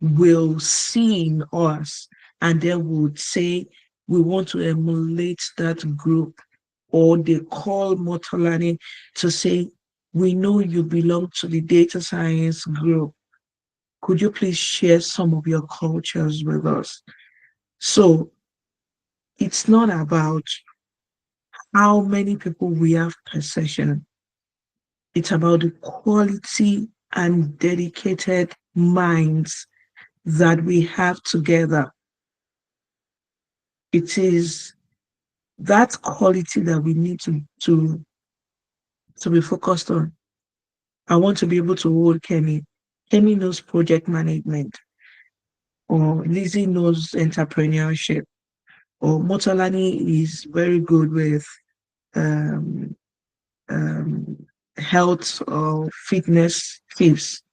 will see in us, and they would say, we want to emulate that group, or they call Motolani to say, we know you belong to the data science group. Could you please share some of your cultures with us? So it's not about how many people we have per session. It's about the quality and dedicated minds that we have together. It is that quality that we need to be focused on. I want to be able to hold Kemi. Kemi knows project management, or Lizzie knows entrepreneurship, or Motolani is very good with um, um, health or fitness tips.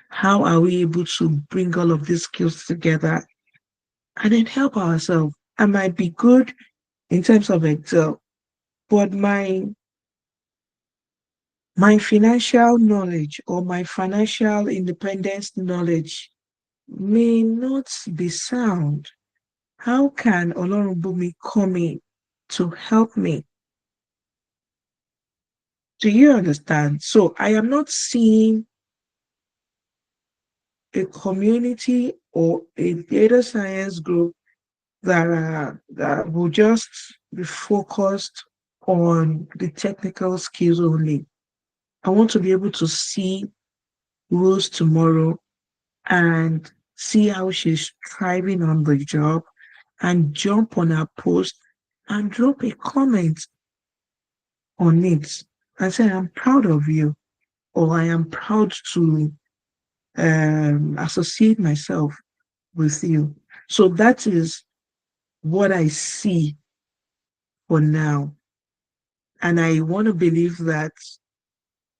How are we able to bring all of these skills together and then help ourselves? I might be good in terms of Excel, but my financial knowledge or my financial independence knowledge may not be sound. How can Olorunbumi come in to help me? Do you understand? So I am not seeing a community or a data science group that will just be focused on the technical skills only. I want to be able to see Rose tomorrow and see how she's thriving on the job, and jump on her post and drop a comment on it and say, I'm proud of you, or I am proud to associate myself with you. So that is what I see for now. And I want to believe that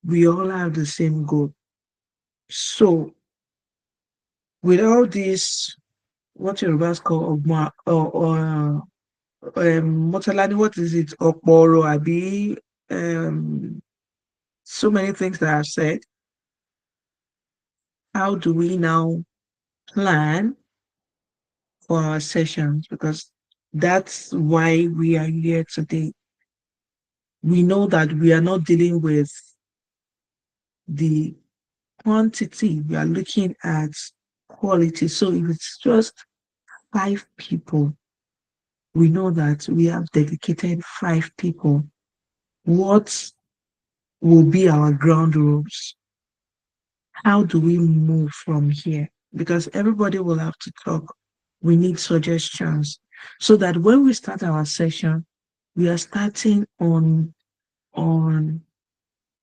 we all have the same goal. So with all this, what Yorubas call Ogma, Motolani, what is it? Okporo, Abi, so many things that I've said. How do we now plan for our sessions? Because that's why we are here today. We know that we are not dealing with the quantity, we are looking at quality. So if it's just 5 people, we know that we have dedicated 5 people. What will be our ground rules? How do we move from here? Because everybody will have to talk. We need suggestions so that when we start our session, we are starting on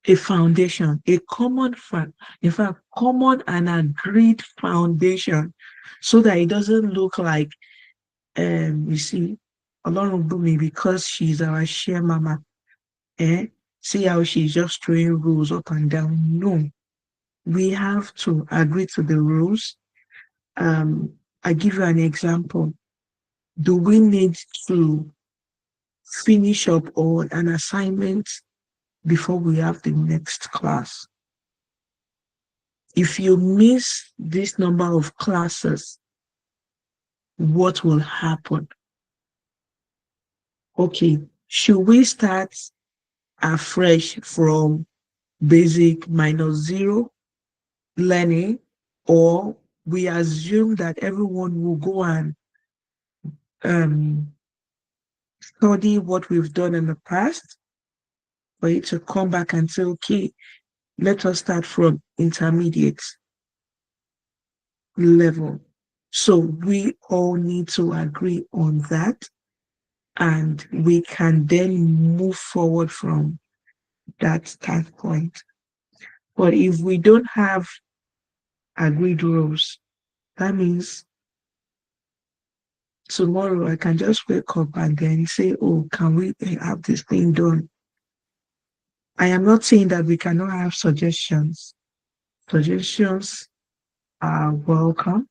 a foundation, a common in fact, common and agreed foundation, so that it doesn't look like you see, Olorunbumi, because she's our share mama, eh? See how she's just throwing rules up and down. No, we have to agree to the rules. I give you an example. Do we need to finish up on an assignment before we have the next class? If you miss this number of classes, what will happen? Okay, should we start afresh from basic -0 learning, or we assume that everyone will go and um, study what we've done in the past, for it to come back and say, okay, let us start from intermediate level? So we all need to agree on that, and we can then move forward from that standpoint. But if we don't have agreed rules, that means tomorrow I can just wake up and then say, oh, can we have this thing done? I am not saying that we cannot have suggestions. Suggestions are welcome,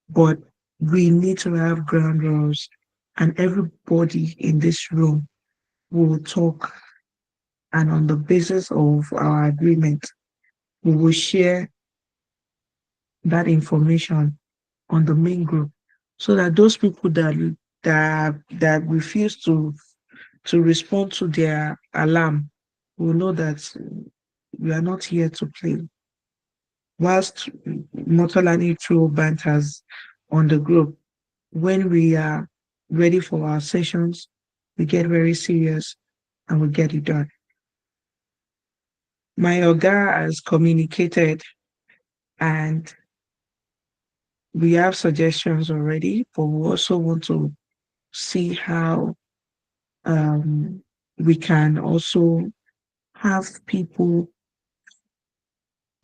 but we need to have ground rules, and everybody in this room will talk, and on the basis of our agreement, we will share that information on the main group, so that those people that refuse to respond to their alarm will know that we are not here to play. Whilst Motolani throw banters on the group, when we are ready for our sessions, we get very serious and we get it done. My Oga has communicated and we have suggestions already, but we also want to see how um, we can also have people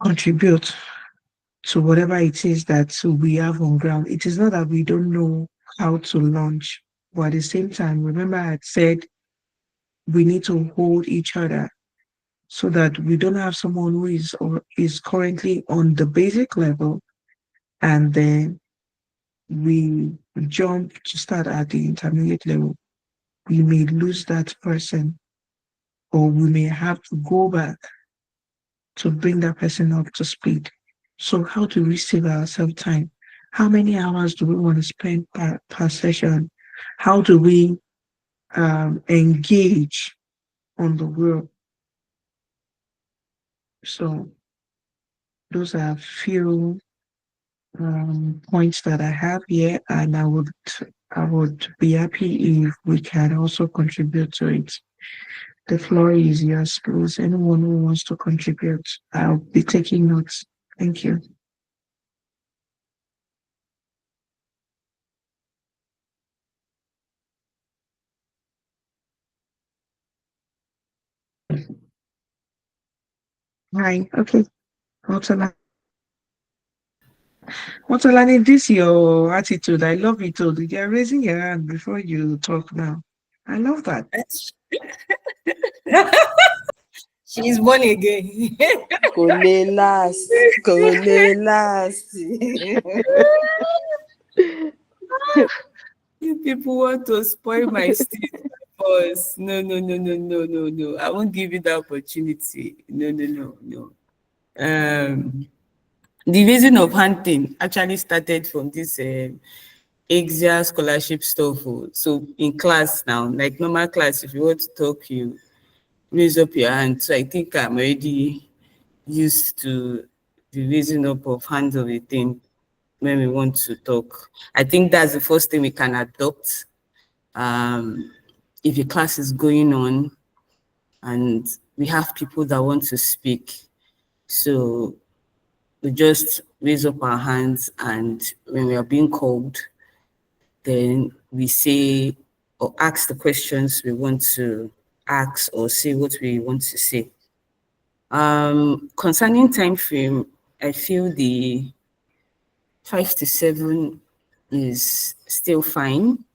contribute to whatever it is that we have on ground. It is not that we don't know how to launch, but at the same time, remember I had said we need to hold each other so that we don't have someone who is or is currently on the basic level and then we jump to start at the intermediate level. We may lose that person or we may have to go back to bring that person up to speed. So how do we save ourselves time? How many hours do we want to spend per session? How do we engage on the work? So those are few points that I have here, and I would be happy if we can also contribute to it. The floor is yours, please. Anyone who wants to contribute, I'll be taking notes. Thank you. Hi. Okay. Motolani, this your attitude. I love it all. You're raising your hand before you talk now. I love that. She's born again. Kò lè last, kò lè last. You people want to spoil my stage boss. No, no, no, no, no, no, no. I won't give you that opportunity. No, no, no, no. The raising of hand thing actually started from this Exia scholarship stuff. Oh. So in class now, like normal class, if you want to talk, you raise up your hand. So I think I'm already used to the raising up of hands of a thing when we want to talk. I think that's the first thing we can adopt. If a class is going on and we have people that want to speak, so we just raise up our hands, and when we are being called, then we say or ask the questions we want to ask or say what we want to say. Concerning time frame, I feel the 5 to 7 is still fine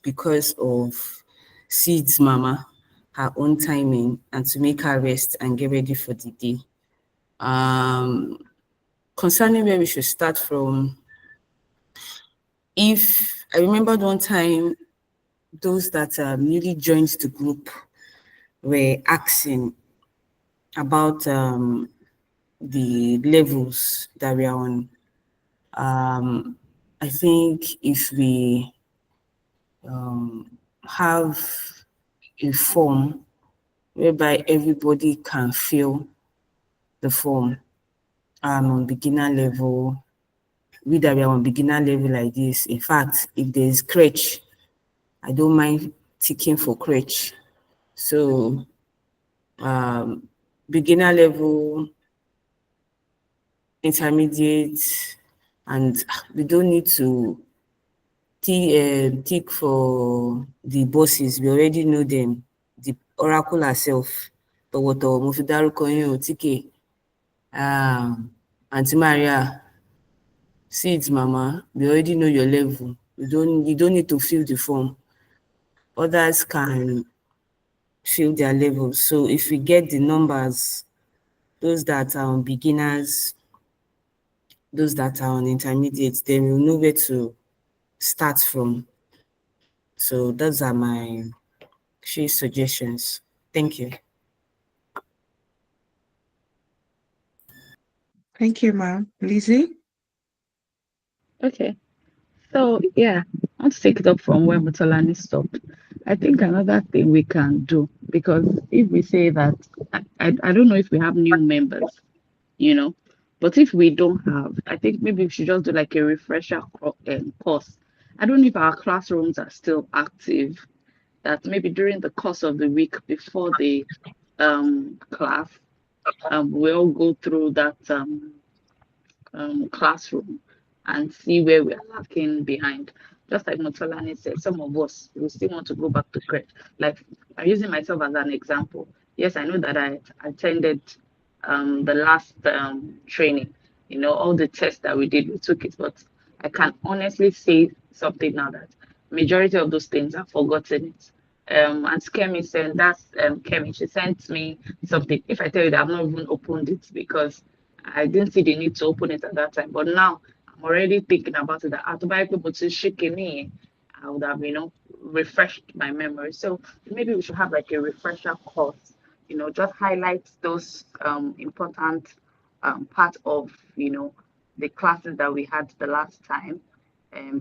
because of Seed's mama, her own timing, and to make her rest and get ready for the day. Concerning where we should start from, if I remembered one time, those that newly joined the group were asking about the levels that we are on. I think if we have a form whereby everybody can fill the form on beginner level, we that we are on beginner level like this. In fact, if there's crutch, I don't mind ticking for crutch. So beginner level, intermediate, and we don't need to tick for the bosses. We already know them. The oracle herself, tọ̀wọ̀tọ̀wọ̀ mo fi dárúkọ yín o, TK, Aunty Maria, Seeds mama, we already know your level. You don't need to fill the form. Others can fill their level. So if we get the numbers, those that are on beginners, those that are on intermediate, then we'll know where to start from. So those are my few suggestions. Thank you. Thank you, ma'am. Lizzie? Okay. So yeah, I want to take it up from where Mutolani stopped. I think another thing we can do, because if we say that, I don't know if we have new members, you know, but if we don't have, I think maybe we should just do like a refresher course. I don't know if our classrooms are still active. That maybe during the course of the week before the class, we all go through that classroom and see where we're lacking behind. Just like Motolani said, some of us we still want to go back to grade. Like I'm using myself as an example. Yes, I know that I attended the last training. You know, all the tests that we did, we took it, but I can honestly say something now that majority of those things I've forgotten it. And Kemi sent that's Kemi. She sent me something. If I tell you that I've not even opened it because I didn't see the need to open it at that time. But now I'm already thinking about it that after people to shake me, I would have, refreshed my memory. So maybe we should have like a refresher course, just highlight those important part of, the classes that we had the last time,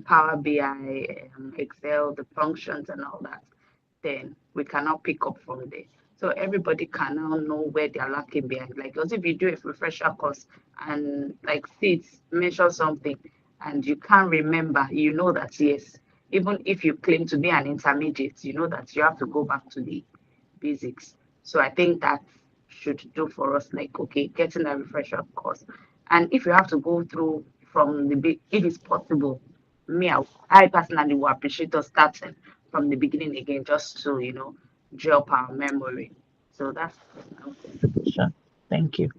Power BI, Excel, the functions and all that. Then we cannot pick up from there. So everybody can now know where they're lacking behind. Like, because if you do a refresher course and like seats mention something and you can't remember, you know that yes, even if you claim to be an intermediate, you know that you have to go back to the basics. So I think that should do for us, like, okay, getting a refresher course. And if you have to go through from the if it's possible, I personally will appreciate us starting from the beginning again, just to, drop our memory. So that's my contribution. Thank you.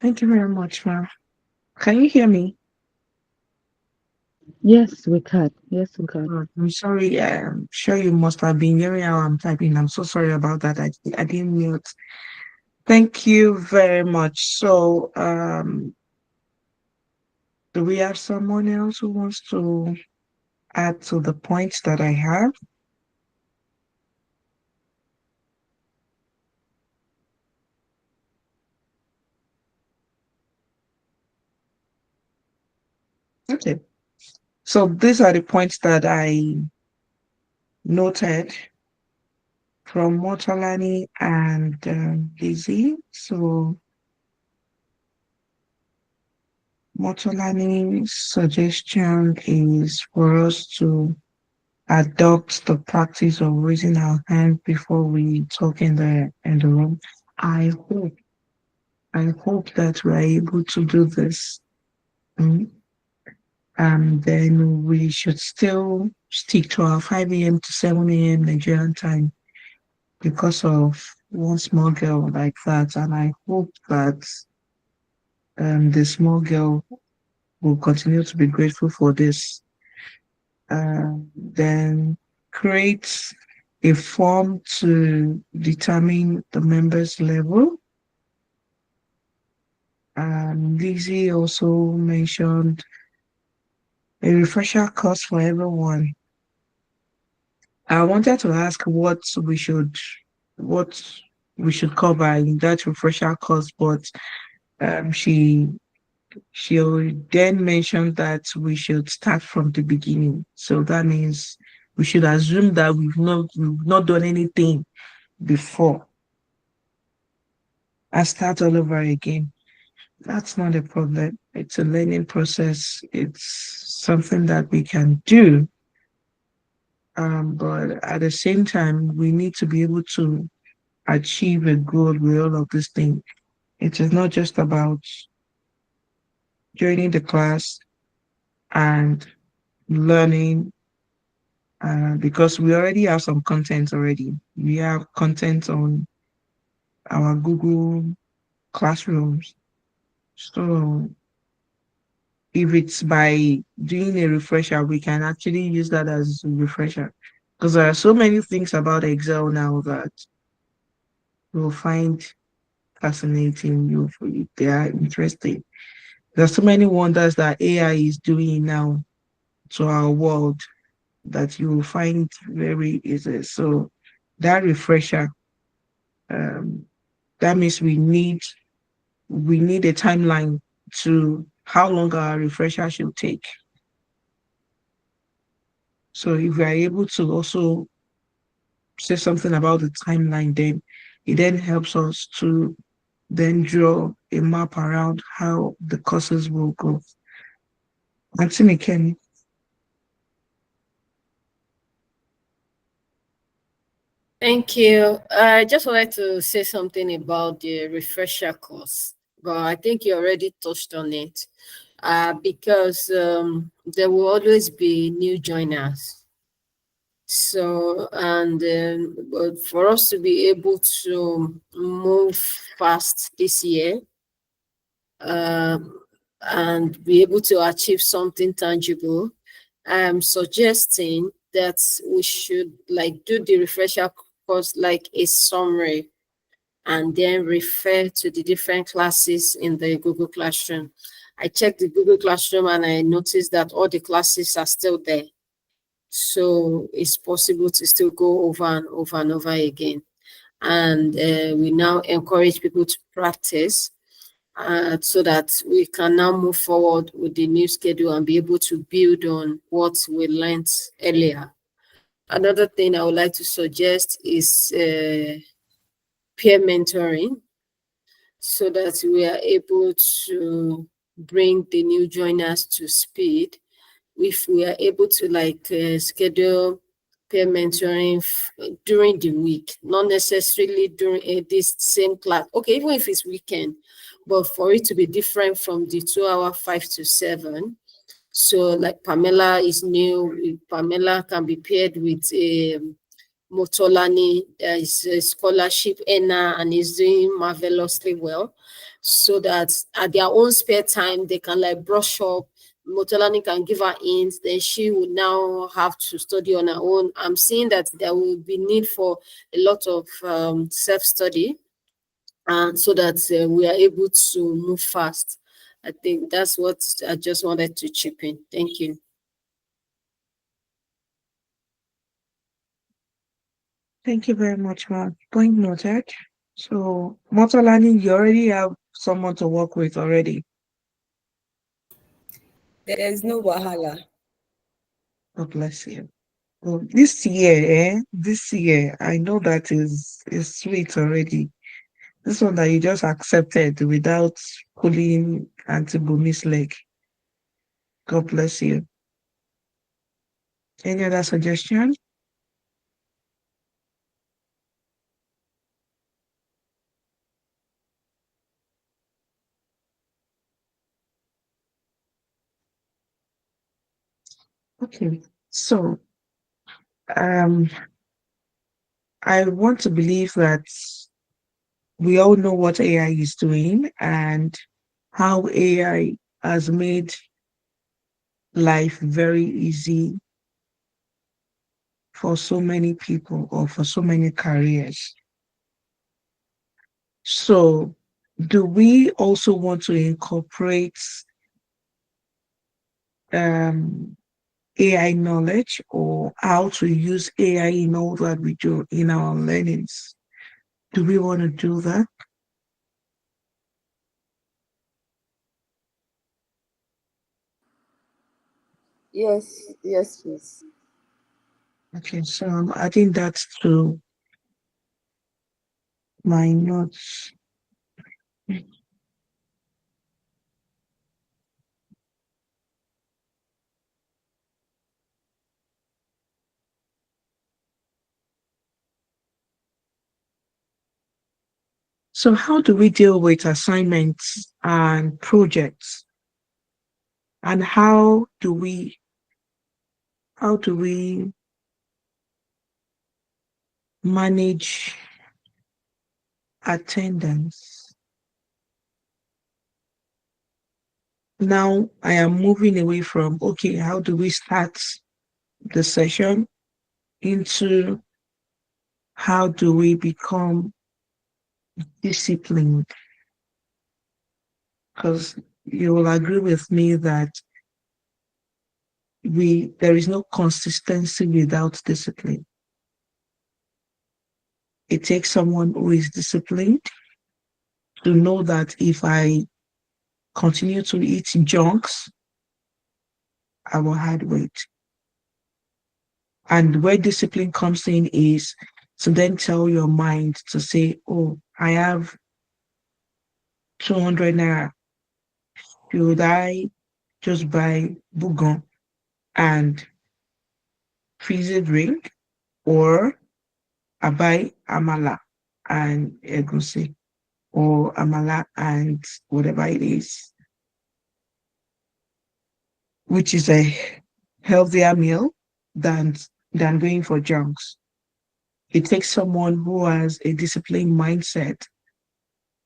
Thank you very much, ma'am. Can you hear me? Yes, we can. Yes, we can. I'm sorry. I'm sure you must have been hearing how I'm typing. I'm so sorry about that. I didn't mute. Thank you very much. So, do we have someone else who wants to add to the points that I have? Okay. So these are the points that I noted from Motolani and Lizzie. So Motolani's suggestion is for us to adopt the practice of raising our hand before we talk in the room. I hope I hope that we're able to do this. Mm. Then we should still stick to our 5 a.m. to 7 a.m. Nigerian time because of one small girl like that. And I hope that the small girl will continue to be grateful for this. Then create a form to determine the members' level. Lizzie also mentioned a refresher course for everyone. I wanted to ask what we should cover in that refresher course, but she then mentioned that we should start from the beginning. So that means we should assume that we've not done anything before and start all over again. That's not a problem. It's a learning process. It's something that we can do. But at the same time, we need to be able to achieve a goal with all of these things. It is not just about joining the class and learning, because we already have some content already. We have content on our Google Classrooms. So if it's by doing a refresher, we can actually use that as a refresher. Because there are so many things about Excel now that you'll find fascinating. They are interesting. There's so many wonders that AI is doing now to our world that you will find very easy. So that refresher, um, that means we need we need a timeline to how long our refresher should take. So if we are able to also say something about the timeline, then it then helps us to then draw a map around how the courses will go. Anthony Kenny. Thank you. I just wanted to say something about the refresher course, but I think you already touched on it. Because there will always be new joiners. So, and but for us to be able to move fast this year, and be able to achieve something tangible, I'm suggesting that we should like do the refresher course like a summary and then refer to the different classes in the Google Classroom. I checked the Google Classroom and I noticed that all the classes are still there. So it's possible to still go over and over and over again. And we now encourage people to practice so that we can now move forward with the new schedule and be able to build on what we learned earlier. Another thing I would like to suggest is peer mentoring, so that we are able to bring the new joiners to speed. If we are able to like schedule peer mentoring during the week, not necessarily during this same class. Okay, even if it's weekend, but for it to be different from the 2-hour 5 to 7. So like Pamela is new, Pamela can be paired with a Motolani, is a scholarship earner and is doing marvelously well, so that at their own spare time they can like brush up. Motolani can give her hints, then she would now have to study on her own. I'm seeing that there will be need for a lot of self-study, and so that we are able to move fast. I think that's what I just wanted to chip in. Thank you. Thank you very much, ma'am. Point noted. So, Motolani, you already have someone to work with already. There's no wahala. God bless you. Well, this year, this year, I know that is sweet already. This one that you just accepted without pulling Auntie Bumi's leg. God bless you. Any other suggestion? Okay, so um, I want to believe that we all know what AI is doing and how AI has made life very easy for so many people or for so many careers. So, do we also want to incorporate AI knowledge or how to use AI in all that we do in our learnings? Do we want to do that? Yes, yes, please. Okay, so I'm adding that to my notes. So how do we deal with assignments and projects? And how do we manage attendance? Now I am moving away from, okay, how do we start the session into how do we become disciplined? Because you will agree with me that there is no consistency without discipline. It takes someone who is disciplined to know that if I continue to eat junks, I will add weight. And where discipline comes in is to then tell your mind to say, oh, I have 200 naira. Should I just buy bougon and fizzy drink, or I buy amala and egusi, or amala and whatever it is, which is a healthier meal than going for junks. It takes someone who has a disciplined mindset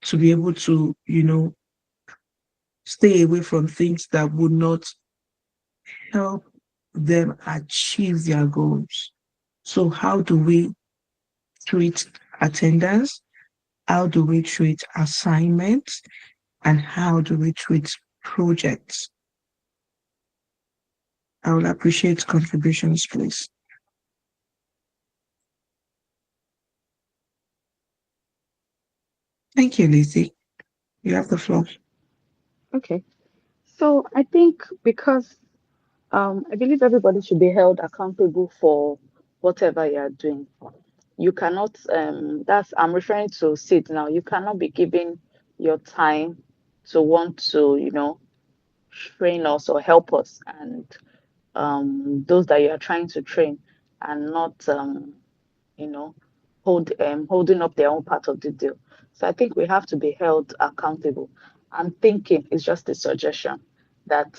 to be able to, stay away from things that would not help them achieve their goals. So how do we treat attendance? How do we treat assignments? And how do we treat projects? I would appreciate contributions, please. Thank you, Lizzie. You have the floor. Okay. So I think because I believe everybody should be held accountable for whatever you are doing. You cannot, I'm referring to Sid now. You cannot be giving your time to want to, train us or help us, and those that you are trying to train and not, you know, holding up their own part of the deal. So I think we have to be held accountable. I'm thinking it's just a suggestion that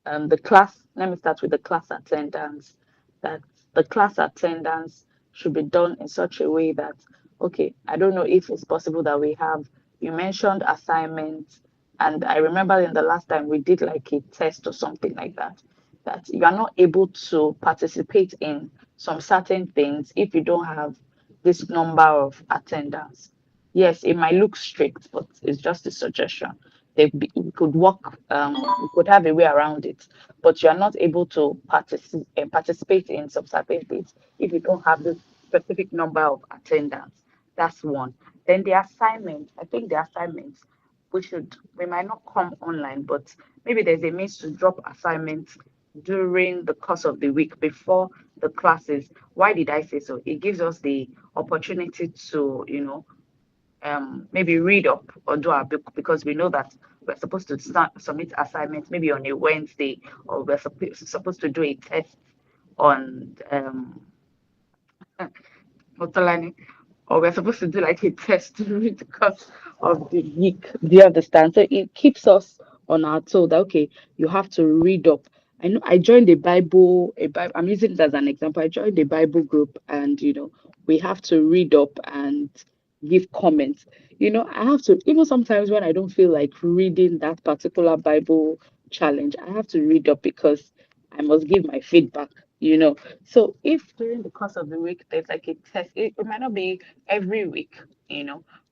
the class, let me start with the class attendance, that the class attendance should be done in such a way that, okay, I don't know if it's possible that we have, you mentioned assignments, and I remember in the last time we did like a test or something like that, that you are not able to participate in some certain things if you don't have this number of attendance. Yes, it might look strict, but it's just a suggestion. We could work, we could have a way around it, but you are not able to participate in some certain things if you don't have the specific number of attendance. That's one. Then the assignment, I think the assignments, we might not come online, but maybe there's a means to drop assignments during the course of the week before the classes. Why did I say so? It gives us the opportunity to, maybe read up or do our book, because we know that we're supposed to submit assignments maybe on a Wednesday, or we're supposed to do a test on Motolani, or we're supposed to do like a test during the course of the week. Do you understand? So it keeps us on our toe that, okay, you have to read up. I know I joined a Bible, I'm using it as an example. I joined a Bible group, and we have to read up and give comments. I have to, even sometimes when I don't feel like reading that particular Bible challenge, I have to read up because I must give my feedback. So if during the course of the week there's like a test, it might not be every week,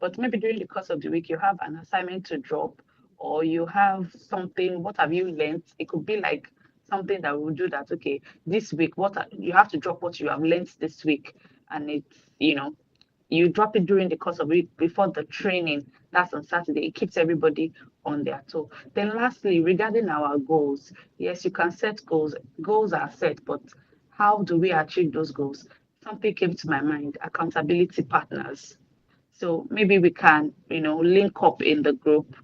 but maybe during the course of the week you have an assignment to drop, or you have something, what have you learned? It could be like something that will do that, okay, this week, you have to drop what you have learned this week, and you drop it during the course of it before the training. That's on Saturday. It keeps everybody on their toe. Then lastly, regarding our goals, yes, you can set goals. Goals are set, but how do we achieve those goals? Something came to my mind: accountability partners. So maybe we can, link up in the group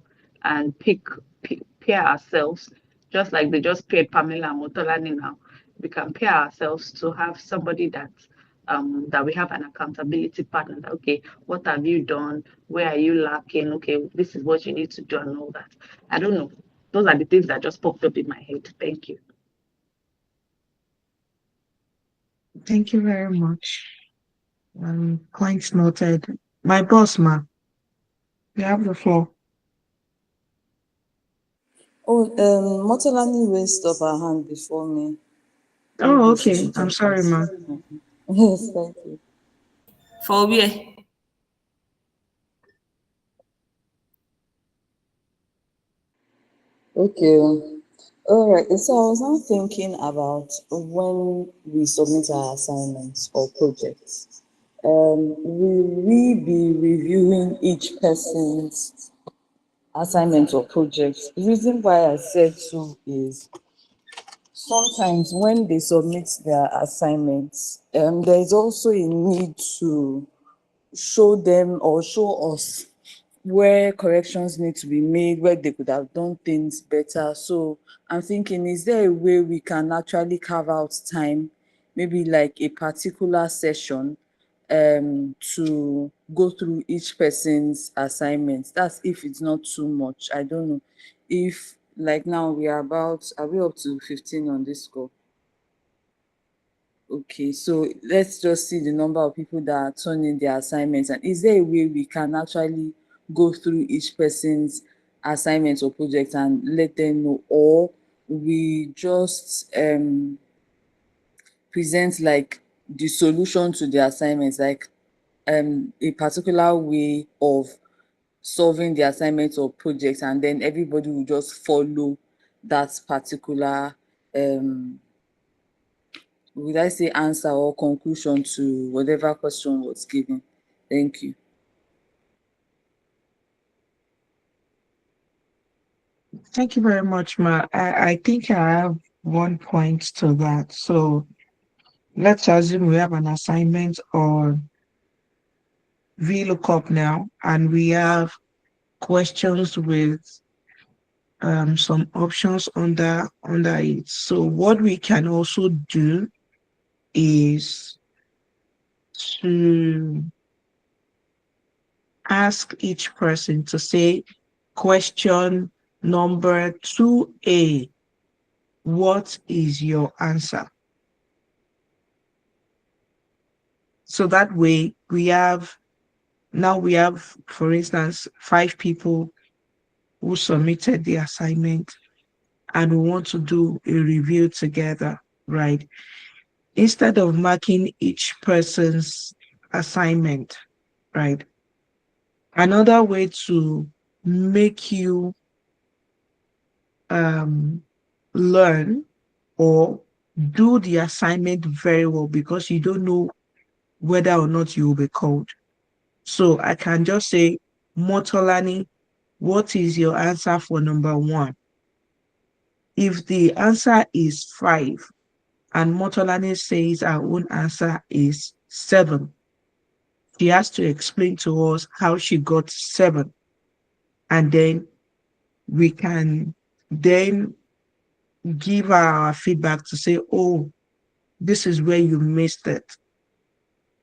and pair ourselves, just like they just paired Pamela and Motolani now. We can pair ourselves to have somebody that we have an accountability partner. That, okay, what have you done? Where are you lacking? Okay, this is what you need to do and all that. I don't know. Those are the things that just popped up in my head. Thank you. Thank you very much. Points noted. My boss, ma, you have the floor. Oh, Motolani raised up her hand before me. Oh, Maybe she okay. should I'm take sorry, ma. it. Yes, thank you. For where? Okay. All right. So I was now thinking about when we submit our assignments or projects. Will we be reviewing each person's assignment or project? The reason why I said so is sometimes when they submit their assignments, there is also a need to show them or show us where corrections need to be made, where they could have done things better. So I'm thinking, is there a way we can actually carve out time, maybe like a particular session, to go through each person's assignments? That's if it's not too much. I don't know if, like, now are we up to 15 on this call? Okay, so let's just see the number of people that are turning their assignments. And is there a way we can actually go through each person's assignments or project and let them know, or we just present like the solution to the assignments, like a particular way of solving the assignments or projects, and then everybody will just follow that particular would I say answer or conclusion to whatever question was given? Thank you. Thank you very much, Ma. I think I have one point to that. So let's assume we have an assignment on VLOOKUP now, and we have questions with some options under it. So what we can also do is to ask each person to say question number 2A, what is your answer? So that way we have, for instance, 5 people who submitted the assignment and we want to do a review together, right? Instead of marking each person's assignment, right? Another way to make you learn or do the assignment very well, because you don't know whether or not you will be called. So I can just say, Motolani, what is your answer for number 1? If the answer is 5 and Motolani says our own answer is 7, she has to explain to us how she got 7. And then we can then give our feedback to say, oh, this is where you missed it.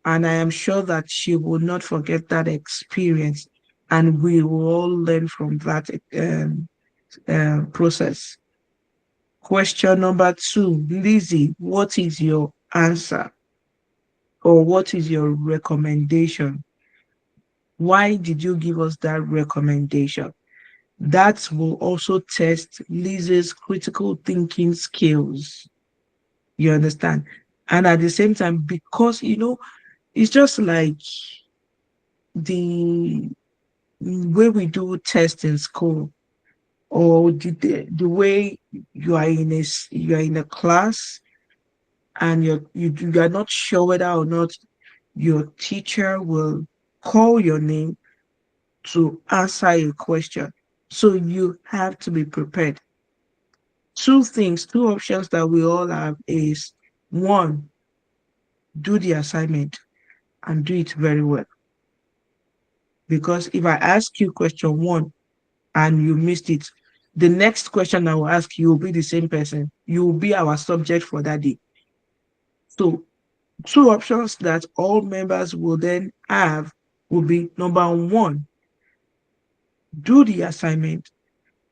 And I am sure that she will not forget that experience, and we will all learn from that process. Question number 2, Lizzie, what is your answer? Or what is your recommendation? Why did you give us that recommendation? That will also test Lizzie's critical thinking skills. You understand? And at the same time, because, it's just like the way we do tests in school, or the way you are in a class and you are not sure whether or not your teacher will call your name to answer a question. So you have to be prepared. Two options that we all have is, 1, do the assignment and do it very well. Because if I ask you question 1 and you missed it, the next question I will ask you will be the same person. You will be our subject for that day. So 2 options that all members will then have will be, number 1, do the assignment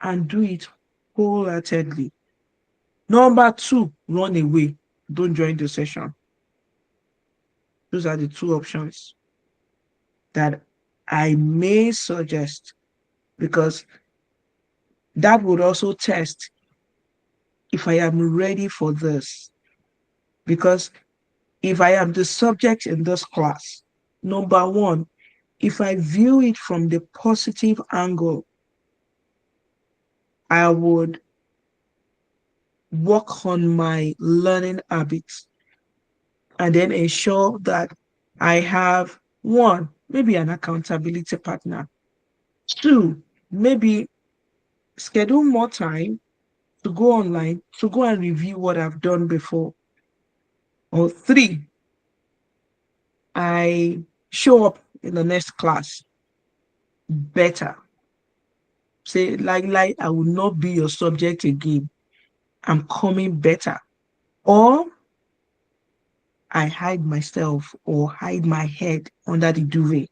and do it wholeheartedly. Number 2, run away. Don't join the session. Those are the 2 options that I may suggest, because that would also test if I am ready for this. Because if I am the subject in this class, number 1, if I view it from the positive angle, I would work on my learning habits and then ensure that I have one, maybe an accountability partner. Two, maybe schedule more time to go online to go and review what I've done before. Or three, I show up in the next class better. Say, like, I will not be your subject again. I'm coming better. Or I hide myself or hide my head under the duvet.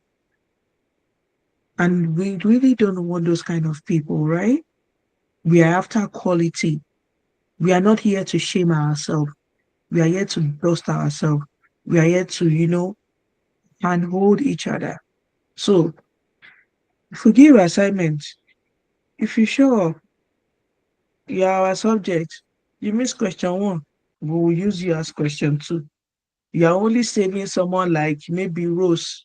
And we really don't want those kind of people, right? We are after quality. We are not here to shame ourselves. We are here to dust ourselves. We are here to, handhold each other. So if we give assignment, if you show up, you are our subject. You miss question one, we will use you as question two. You are only saving someone like maybe Rose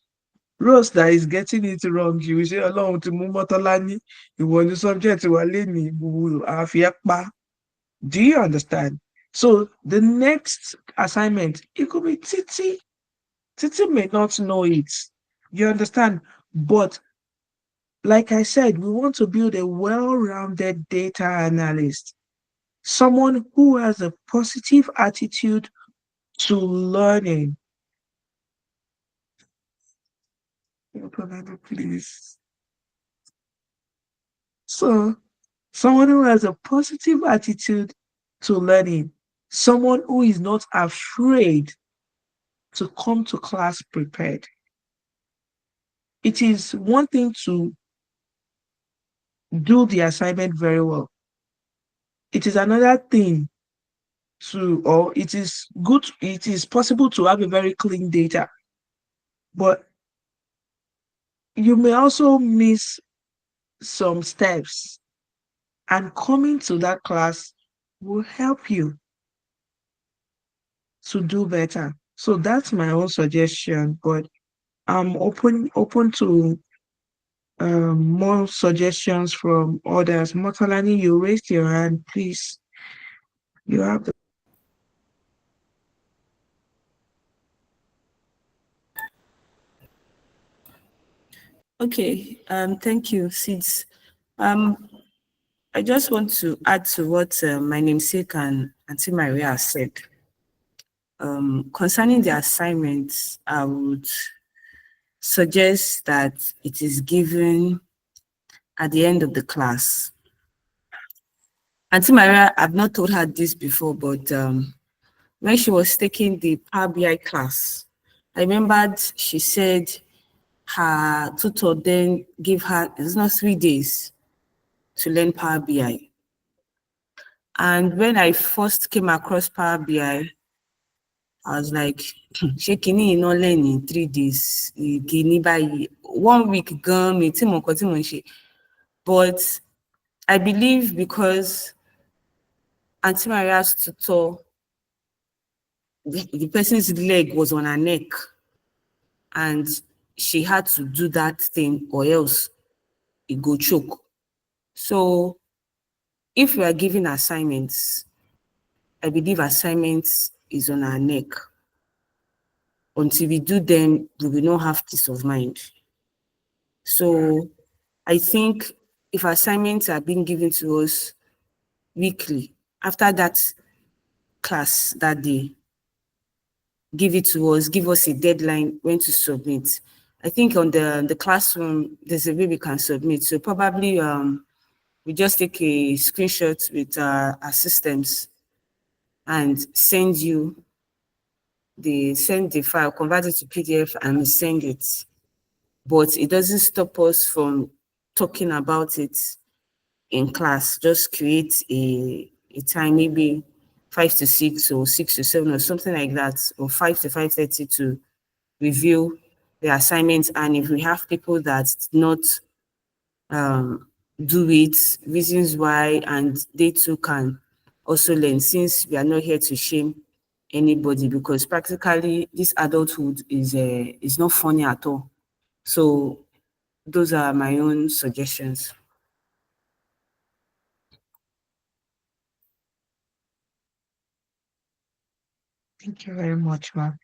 that is getting it wrong. You will say, Ọlọ́run ti mú Mọ́tọ́lání, ìwọ ni subject wa lénìí, àfi ẹ́ pa. Do you understand? So the next assignment, it could be Titi. Titi may not know it. You understand? But like I said, we want to build a well-rounded data analyst, someone who has a positive attitude to learning. Please. So, someone who has a positive attitude to learning, someone who is not afraid to come to class prepared. It is one thing to do the assignment very well. It is another thing or it is good, it is possible to have a very clean data, but you may also miss some steps, and coming to that class will help you to do better. So that's my own suggestion, but I'm open to more suggestions from others. Motolani, you raised your hand, please. You have the Okay, thank you, Sid. I just want to add to what my namesake and Auntie Maria said. Concerning the assignments, I would suggest that it is given at the end of the class. Auntie Maria, I've not told her this before, but when she was taking the Power BI class, I remembered she said her tutor then gave her, it's not 3 days to learn Power BI. And when I first came across Power BI, I was like, shaking in not learning 3 days, by 1 week gone, but I believe because Auntie Maria's tutor, the person's leg was on her neck, and she had to do that thing or else it go choke. So if we are giving assignments, I believe assignments is on our neck. Until we do them, we will not have peace of mind. So I think if assignments are being given to us weekly, after that class that day, give it to us, give us a deadline when to submit. I think on the classroom, there's a way we can submit. So probably we just take a screenshot with our systems and send the file, convert it to PDF and send it. But it doesn't stop us from talking about it in class. Just create a time, maybe 5 to 6 or 6 to 7 or something like that, or 5 to 5:30 to review the assignments. And if we have people that not do it, reasons why, and they too can also learn, since we are not here to shame anybody, because practically this adulthood is not funny at all. So those are my own suggestions. Thank you very much, ma'am.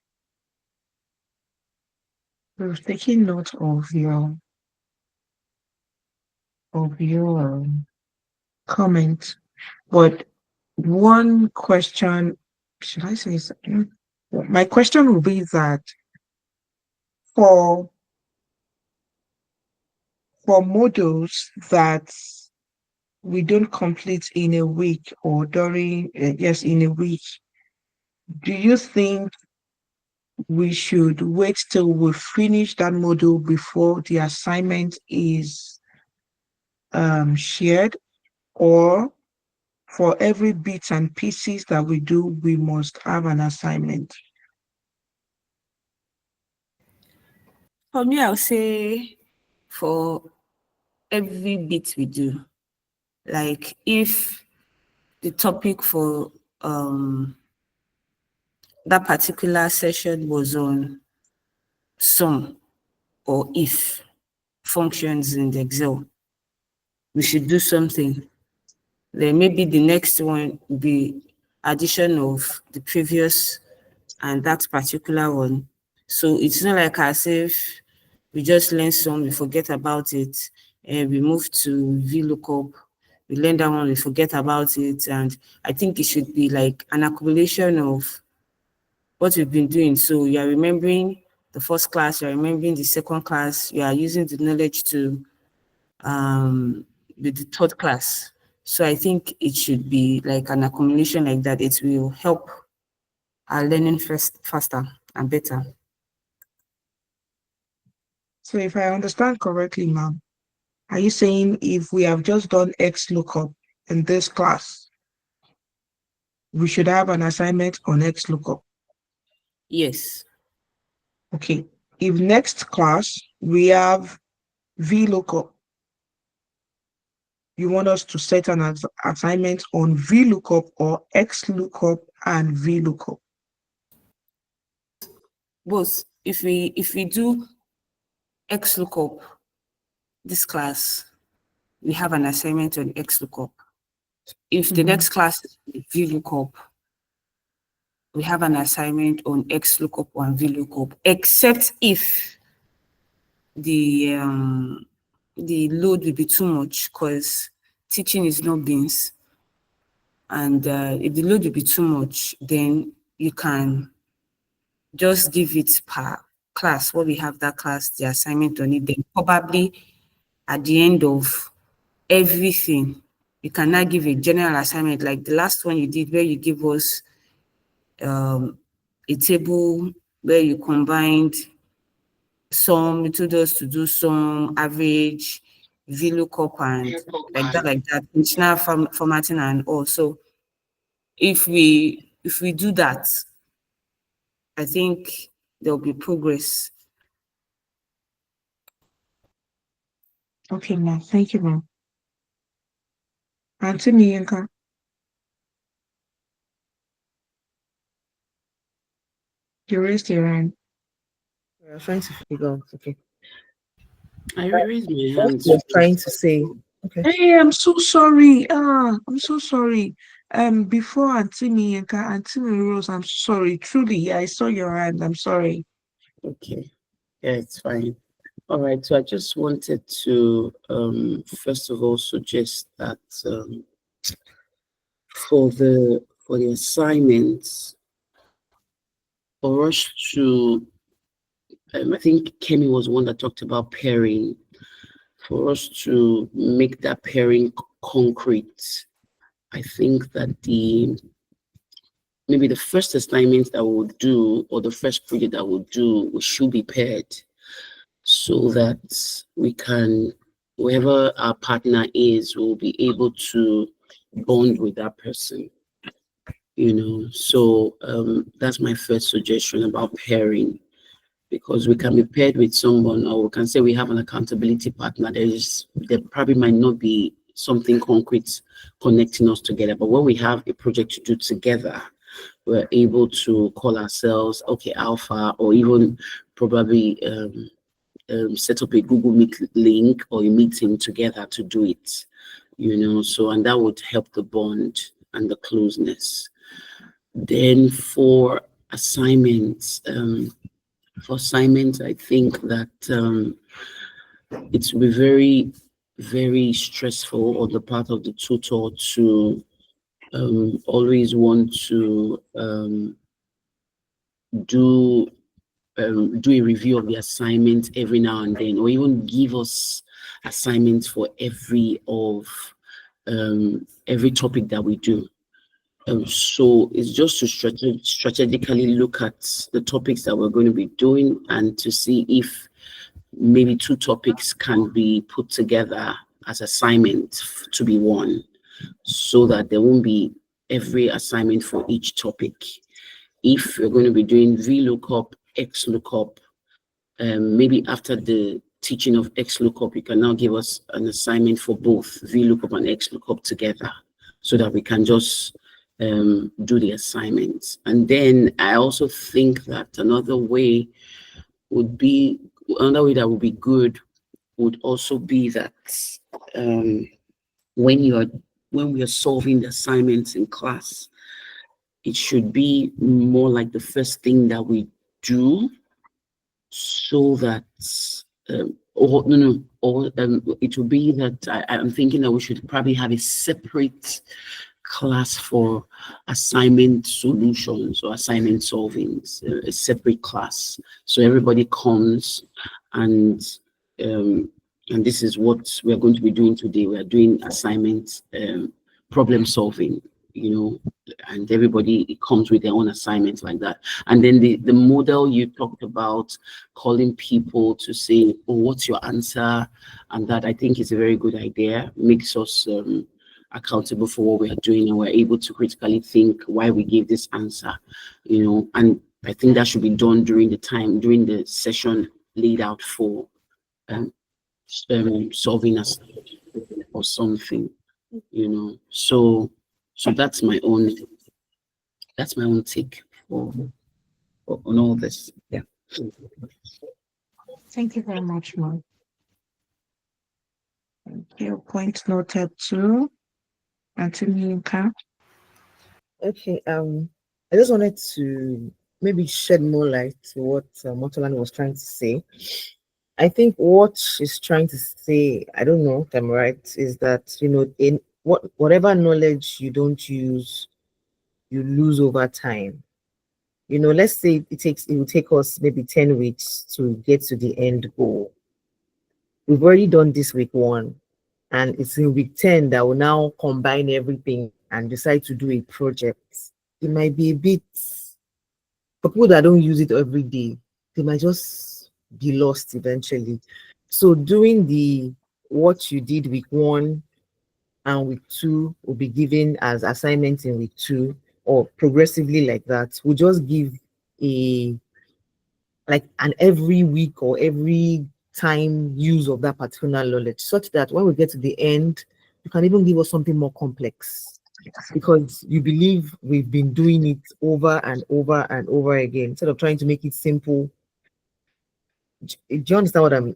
So taking note of your comment, but one question, should I say something? My question would be that for modules that we don't complete in a week or during yes, in a week, do you think we should wait till we finish that module before the assignment is shared, or for every bits and pieces that we do, we must have an assignment? For me, I'll say for every bit we do, like if the topic for that particular session was on sum or if functions in the Excel, we should do something. Then maybe the next one will be addition of the previous and that particular one. So it's not like as if we just learn some, we forget about it, and we move to VLOOKUP, we learn that one, we forget about it. And I think it should be like an accumulation of what we've been doing. So you are remembering the first class, you are remembering the second class, you are using the knowledge to with the third class. So I think it should be like an accumulation like that. It will help our learning faster and better. So if I understand correctly, ma'am, are you saying if we have just done X lookup in this class, we should have an assignment on X lookup? Yes. Okay. If next class we have VLOOKUP, you want us to set an assignment on VLOOKUP or XLOOKUP and VLOOKUP? Both. If we do XLOOKUP this class, we have an assignment on XLOOKUP. If the next class is VLOOKUP, we have an assignment on XLOOKUP and VLOOKUP, except if the load will be too much because teaching is not beans. And if the load will be too much, then you can just give it per class, what we have that class, the assignment on it. Then probably at the end of everything, you cannot give a general assignment like the last one you did where you give us a table where you combined some, you told us to do some average, VLOOKUP and like that, functional formatting and all. So if we do that, I think there'll be progress. Okay, ma'am. Thank you, ma'am. Auntie Miyenka. You raised your hand. We're trying to figure out. Okay. I raised my What hand. you're trying to say. Okay. Hey, I'm so sorry. I'm so sorry. Before Auntie Miyenka, Auntie Rose, I'm sorry. Truly, I saw your hand. I'm sorry. Okay. Yeah, it's fine. All right. So I just wanted to first of all suggest that for the assignments, for us to I think Kemi was one that talked about pairing. For us to make that pairing concrete, I think that maybe the first assignment that we'll do or the first project that we'll do, we should be paired so that we can, whoever our partner is, will be able to bond with that person. So that's my first suggestion about pairing, because we can be paired with someone, or we can say we have an accountability partner. There probably might not be something concrete connecting us together, but when we have a project to do together, we're able to call ourselves, okay, Alpha, or even probably set up a Google Meet link or a meeting together to do it, so, and that would help the bond and the closeness. Then for assignments, For assignments, I think that it will be very, very stressful on the part of the tutor to always want to do do a review of the assignment every now and then, or even give us assignments for every topic that we do. So it's just to strategically look at the topics that we're going to be doing and to see if maybe two topics can be put together as assignments to be one, so that there won't be every assignment for each topic. If you're going to be doing VLOOKUP, XLOOKUP, maybe after the teaching of XLOOKUP, you can now give us an assignment for both VLOOKUP and XLOOKUP together, so that we can just do the assignments. And then I also think that another way that would be good would also be that when we are solving the assignments in class, it should be more like the first thing that we do, so that it would be that I'm thinking that we should probably have a separate class for assignment solutions or assignment solving, a separate class, so everybody comes and this is what we're going to be doing today. We're doing assignment problem solving, and everybody comes with their own assignments like that. And then the model you talked about, calling people to say, oh, what's your answer, and that, I think is a very good idea. Makes us accountable for what we are doing, and we're able to critically think why we gave this answer, and I think that should be done during the session laid out for solving us or something, so that's my own take on all this. Yeah. Thank you very much, Mark. Thank you. Point noted too. Anthony. Okay. I just wanted to maybe shed more light to what Motolani was trying to say. I think what she's trying to say, I don't know if I'm right, is that in whatever knowledge you don't use, you lose over time. Let's say it will take us maybe 10 weeks to get to the end goal. We've already done this week 1, and it's in week 10 that will now combine everything and decide to do a project. It might be a bit, for people that don't use it every day, they might just be lost eventually. So doing what you did week 1 and week 2 will be given as assignments in week 2, or progressively like that. We'll just give an every week or every time use of that particular knowledge, such that when we get to the end, you can even give us something more complex, because you believe we've been doing it over and over and over again, instead of trying to make it simple. Do you understand what I mean?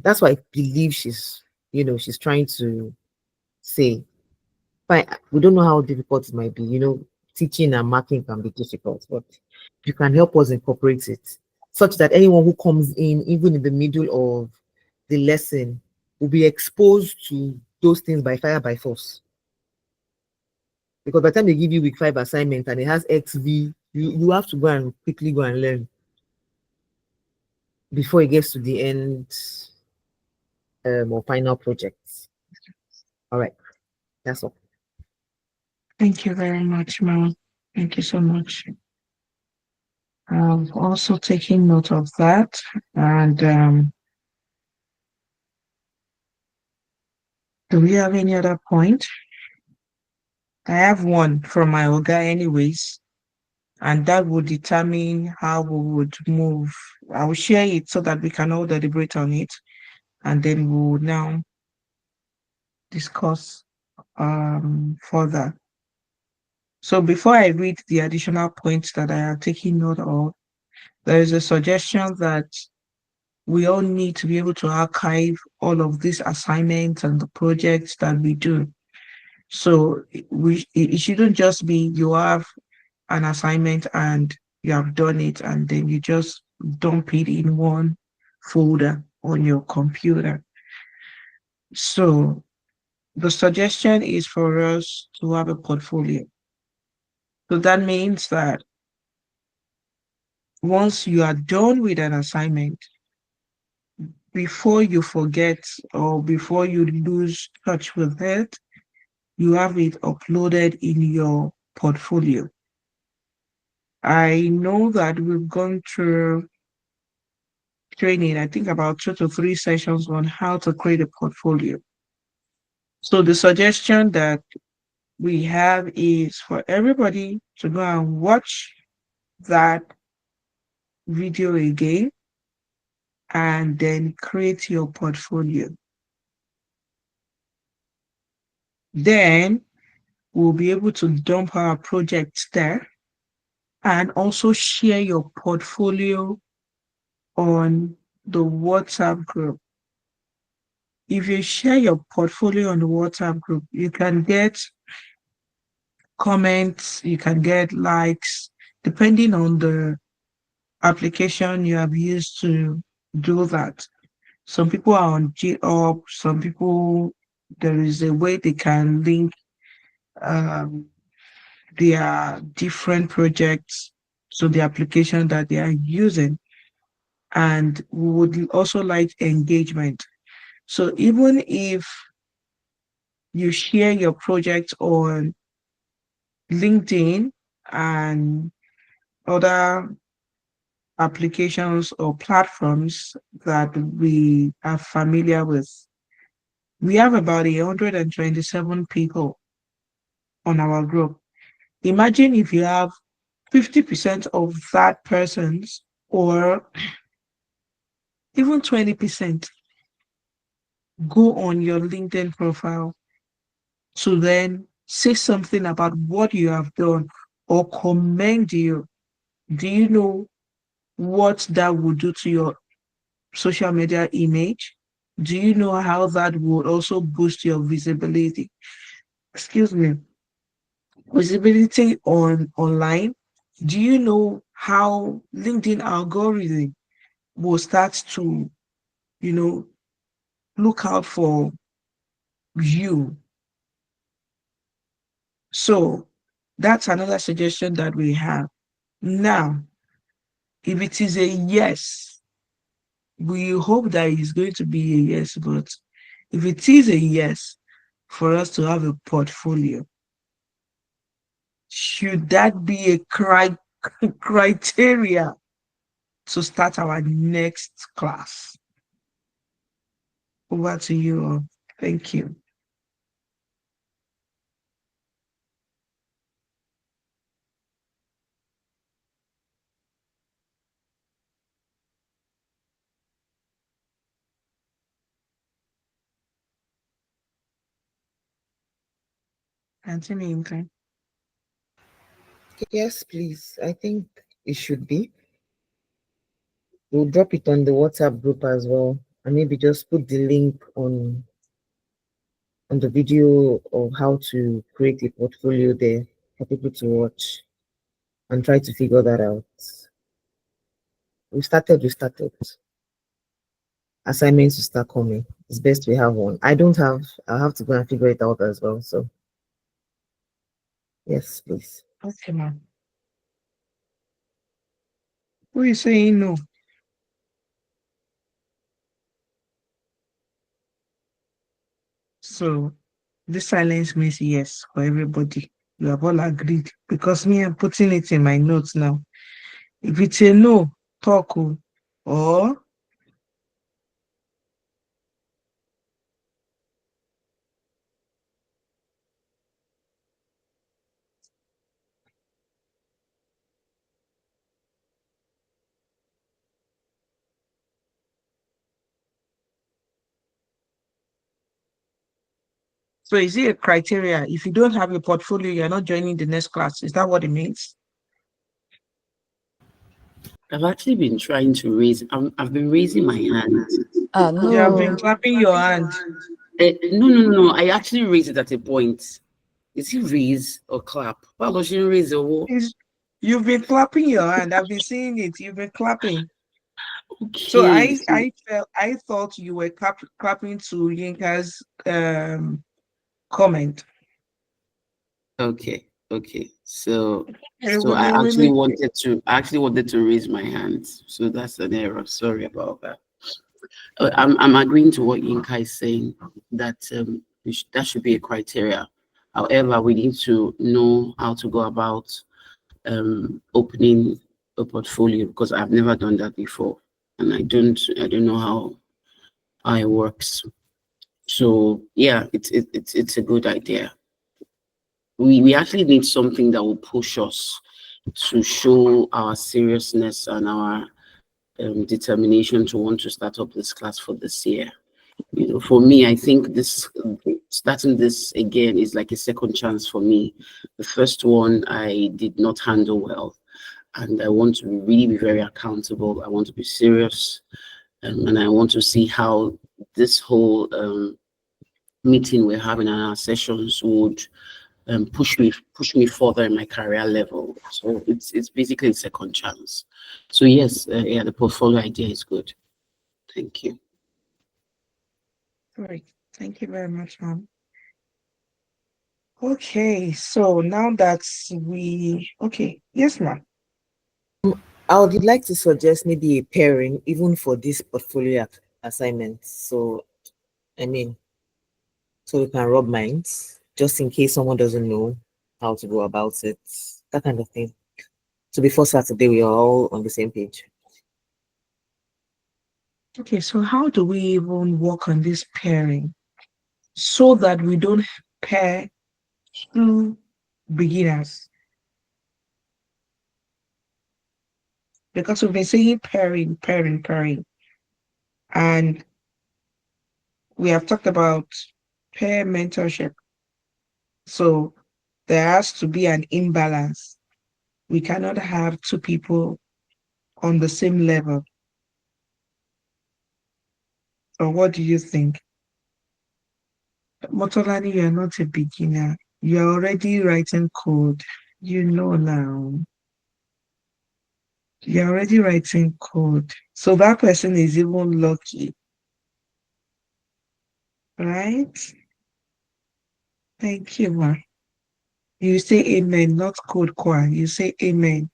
That's why I believe she's trying to say. But we don't know how difficult it might be. Teaching and marking can be difficult, but you can help us incorporate it, such that anyone who comes in, even in the middle of the lesson, will be exposed to those things by fire, by force. Because by the time they give you week 5 assignment and it has XV, you have to quickly go and learn before it gets to the end or final projects. All right, that's all. Thank you very much, Mel. Thank you so much. I've also taken note of that, and do we have any other point? I have one from my Oga anyways, and that would determine how we would move. I will share it so that we can all deliberate on it, and then we will now discuss further. So before I read the additional points that I have taken note of, there is a suggestion that we all need to be able to archive all of these assignments and the projects that we do. So it shouldn't just be you have an assignment and you have done it and then you just dump it in one folder on your computer. So the suggestion is for us to have a portfolio. So that means that once you are done with an assignment, before you forget or before you lose touch with it, you have it uploaded in your portfolio. I know that we've gone through training, I think about 2 to 3 sessions on how to create a portfolio. So the suggestion that we have is for everybody to go and watch that video again and then create your portfolio. Then we'll be able to dump our projects there and also share your portfolio on the WhatsApp group. If you share your portfolio on the WhatsApp group, you can get comments, you can get likes, depending on the application you have used to do that. Some people are on GitHub, some people, there is a way they can link um, their different projects to the application that they are using. And we would also like engagement. So even if you share your project on LinkedIn and other applications or platforms that we are familiar with, we have about 127 people on our group. Imagine if you have 50% of that person's or even 20% go on your LinkedIn profile to then say something about what you have done or commend you. Do you know what that would do to your social media image? Do you know how that would also boost your visibility? Excuse me, visibility on online. Do you know how LinkedIn algorithm will start to, you know, look out for you? So that's another suggestion that we have. Now, if it is a yes, we hope that it's going to be a yes, but if it is a yes, for us to have a portfolio, should that be a criteria to start our next class? Over to you all. Thank you. Anthony, okay. Yes, please. I think it should be. We'll drop it on the WhatsApp group as well, and maybe just put the link on the video of how to create a portfolio there for people to watch and try to figure that out. We started. Assignments will start coming. It's best we have one. I'll have to go and figure it out as well. So yes, please. Okay, ma'am. Who is saying no? So this silence means yes for everybody. You have all agreed because me, I'm putting it in my notes now. If it's a no, talk or so is it a criteria? If you don't have a portfolio, you're not joining the next class. Is that what it means? I've actually been trying to raise, I've been raising my hand. You have been No. clapping your hand. No. I actually raised it at a point. Is it raise or clap? Why was she raise or what? You've been clapping your hand. I've been seeing it. You've been clapping. So Okay. I thought you were clapping to Yinka's comment. Okay. So Hey, I we actually make wanted to raise my hand. So that's an error. Sorry about that. I'm agreeing to what Yinka is saying, that that should be a criteria. However, we need to know how to go about opening a portfolio, because I've never done that before, and I don't know how it works. So yeah, it's a good idea. We actually need something that will push us to show our seriousness and our determination to want to start up this class for this year. You know, for me, I think this starting this again is like a second chance for me. The first one I did not handle well, and I want to really be very accountable. I want to be serious, and I want to see how this whole meeting we're having in our sessions would push me further in my career level. So it's basically a second chance. So yes, yeah, the portfolio idea is good. Thank you. Great. Thank you very much, ma'am. Okay, so now that yes, ma'am. I would like to suggest maybe a pairing even for this portfolio assignment. So, I mean, so we can rub minds just in case someone doesn't know how to go about it, that kind of thing. So before Saturday, we are all on the same page. Okay, so how do we even work on this pairing so that we don't pair two beginners? Because we've been saying pairing, and we have talked about pair mentorship. So there has to be an imbalance. We cannot have two people on the same level. Or what do you think? Motolani, you are not a beginner. You're already writing code. You know now. You're already writing code. So that person is even lucky, right? Thank you, ma. You say amen, not code choir. You say amen.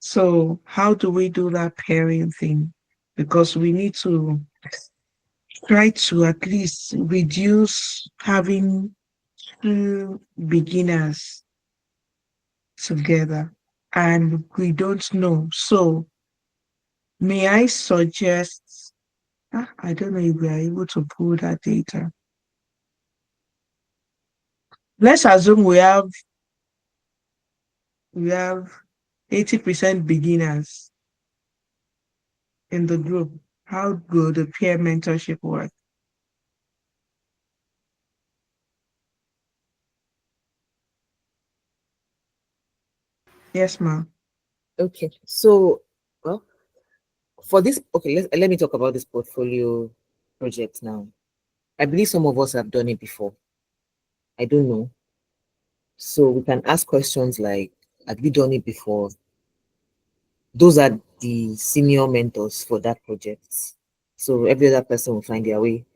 So how do we do that pairing thing? Because we need to try to at least reduce having two beginners together, and we don't know. So may I suggest, I don't know if we are able to pull that data. Let's assume we have 80% beginners in the group. How would the peer mentorship work? Yes, ma'am. Okay, so well, for this, okay, let me talk about this portfolio project now. I believe some of us have done it before. I don't know. So we can ask questions like, have you done it before? Those are the senior mentors for that project. So every other person will find their way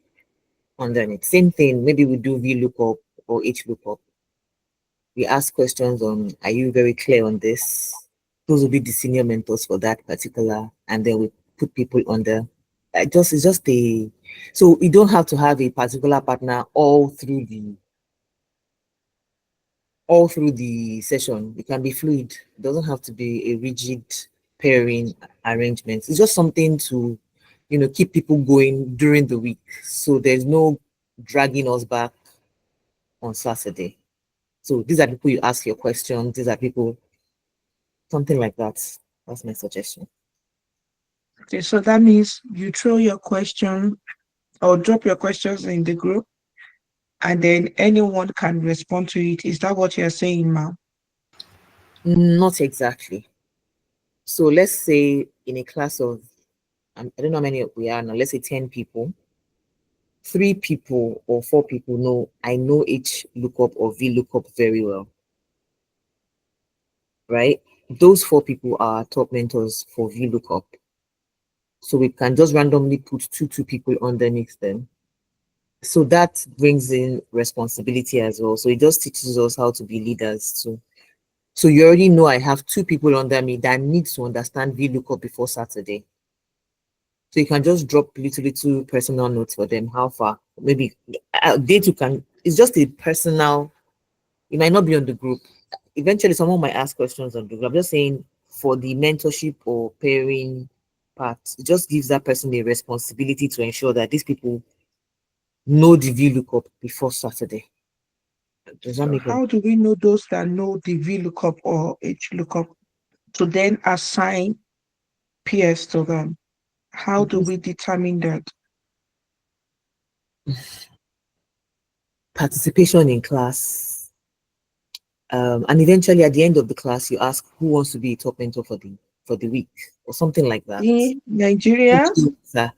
under it. Same thing, maybe we do VLOOKUP or HLOOKUP. We ask questions on, are you very clear on this? Those will be the senior mentors for that particular, and then we put people under. It's just a, so you don't have to have a particular partner all through the session. It can be fluid. It doesn't have to be a rigid pairing arrangement. It's just something to, keep people going during the week. So there's no dragging us back on Saturday. So these are people you ask your questions. These are people, something like that. That's my suggestion. Okay, so that means you throw your question or drop your questions in the group, and then anyone can respond to it. Is that what you're saying, ma'am? Not exactly. So let's say in a class of, I don't know how many we are now, let's say 10 people, 3 people or 4 people know, I know H lookup or V lookup very well, right? those 4 people are top mentors for VLOOKUP. So we can just randomly put two people underneath them. So that brings in responsibility as well. So it just teaches us how to be leaders too. So you already know I have 2 people under me that need to understand VLOOKUP before Saturday. So you can just drop little personal notes for them. How far? Maybe they too can. It's just a personal. It might not be on the group. Eventually, someone might ask questions on the group. I'm just saying for the mentorship or pairing part, it just gives that person a responsibility to ensure that these people know the VLOOKUP before Saturday. Does that So make sense? how do we know those that know the VLOOKUP or HLOOKUP to then assign peers to them? How do we determine that? Participation in class. And eventually at the end of the class, you ask who wants to be a top mentor for the week or something like that. In Nigeria, Sir.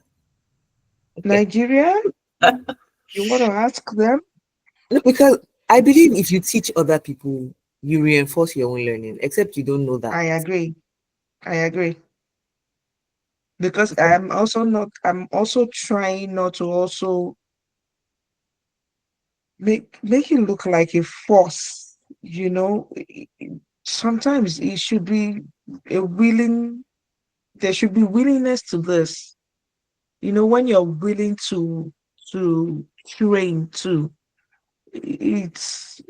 Okay. Nigeria, you want to ask them? No, because I believe if you teach other people, you reinforce your own learning, except you don't know that. I agree. Because I'm also trying not to also make it look like a force, you know. Sometimes it should be there should be willingness to this. You know, when you're willing to train too, it's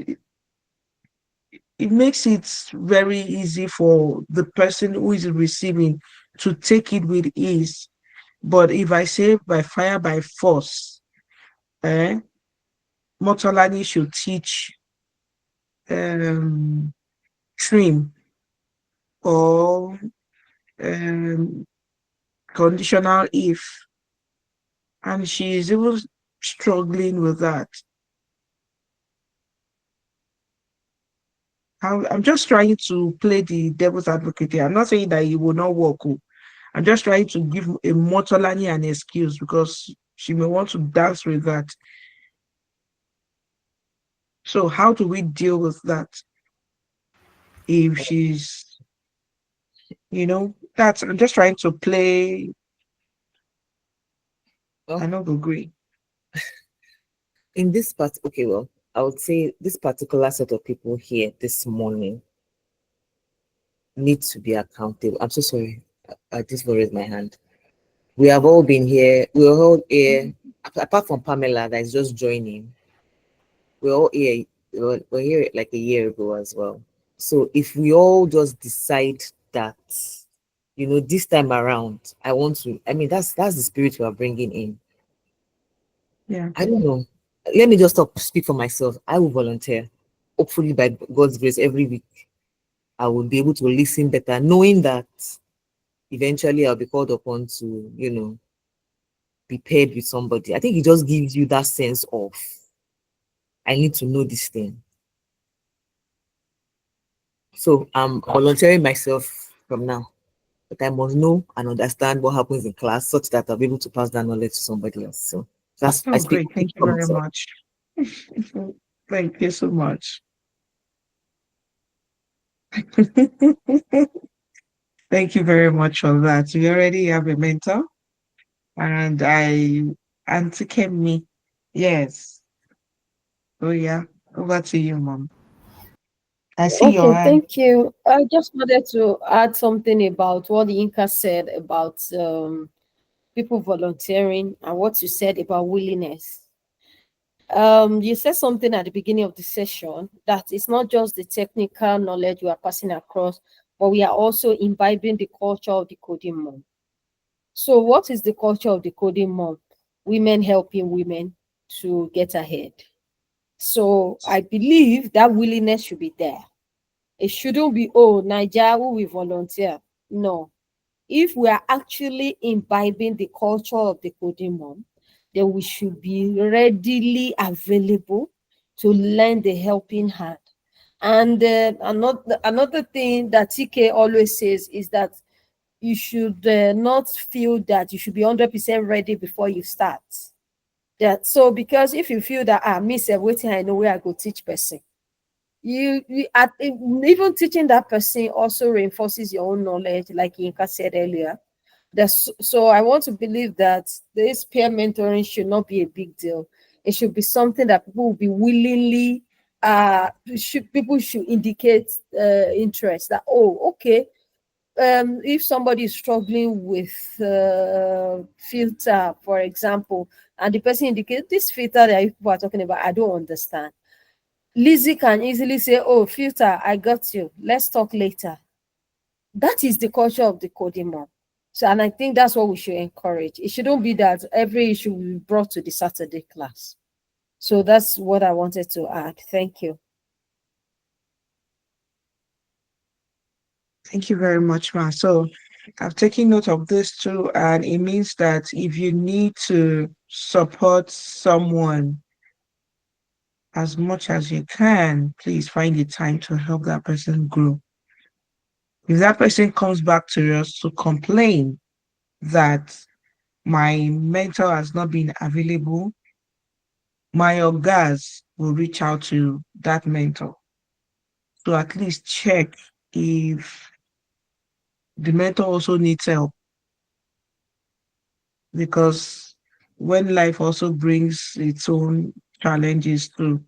it makes it very easy for the person who is receiving to take it with ease. But if I say by fire by force, Motolani should teach trim or conditional if, and she is even struggling with that. I'm just trying to play the devil's advocate here. I'm not saying that it will not work. I'm just trying to give a Motolani an excuse because she may want to dance with that. So how do we deal with that? If she's, I'm just trying to play. I don't agree. In this part, okay, well, I would say this particular set of people here this morning need to be accountable. I'm so sorry. I just raised my hand. We have all been here. We're all here, apart from Pamela that is just joining. We're all here. We're here like a year ago as well. So if we all just decide that, this time around, I mean, that's the spirit we are bringing in. Yeah. I don't know. Let me just speak for myself. I will volunteer. Hopefully, by God's grace, every week I will be able to listen better, knowing that eventually I'll be called upon to, be paired with somebody. I think it just gives you that sense of I need to know this thing. So I'm volunteering myself from now. But I must know and understand what happens in class such that I'll be able to pass that knowledge to somebody else. So that's I speak. Great. Thank you very much. Thank you so much. Thank you very much for that. We already have a mentor, and Auntie Kemi. Yes. Oh yeah. Over to you, Mom. I see your Okay, hand. thank you. I just wanted to add something about what Inka said about people volunteering and what you said about willingness. You said something at the beginning of the session that it's not just the technical knowledge we are passing across, but we are also imbibing the culture of the coding month. So what is the culture of the coding month? Women helping women to get ahead. So I believe that willingness should be there. It shouldn't be, oh, Nigeria will volunteer. No. If we are actually imbibing the culture of the coding month, then we should be readily available to lend a helping hand. And another thing that TK always says is that you should not feel that you should be 100% ready before you start. So because if you feel that, me say waiting, I know where I go teach person. Even teaching that person also reinforces your own knowledge, like Inka said earlier. So I want to believe that this peer mentoring should not be a big deal. It should be something that people will be willingly people should indicate interest that, oh, okay, if somebody is struggling with filter, for example, and the person indicates this filter that people are talking about, I don't understand. Lizzie can easily say, oh, filter, I got you. Let's talk later. That is the culture of the coding mom. So, and I think that's what we should encourage. It shouldn't be that every issue will be brought to the Saturday class. So that's what I wanted to add. Thank you. Thank you very much, Ma. So I've taken note of this too, and it means that if you need to support someone as much as you can, please find the time to help that person grow. If that person comes back to us to complain that my mentor has not been available, my orgas will reach out to that mentor to at least check if the mentor also needs help. Because when life also brings its own challenges too,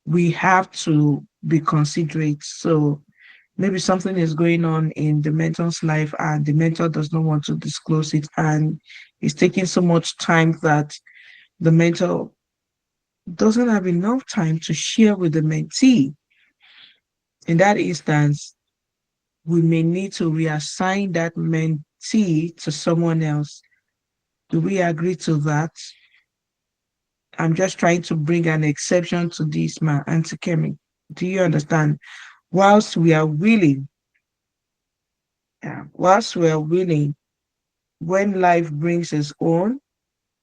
we have to be considerate. So maybe something is going on in the mentor's life and the mentor does not want to disclose it, and it's taking so much time that the mentor doesn't have enough time to share with the mentee. In that instance, we may need to reassign that mentee to someone else. Do we agree to that? I'm just trying to bring an exception to this, man, Auntie Kemi. Do you understand? Whilst we are willing, whilst we are willing, when life brings its own,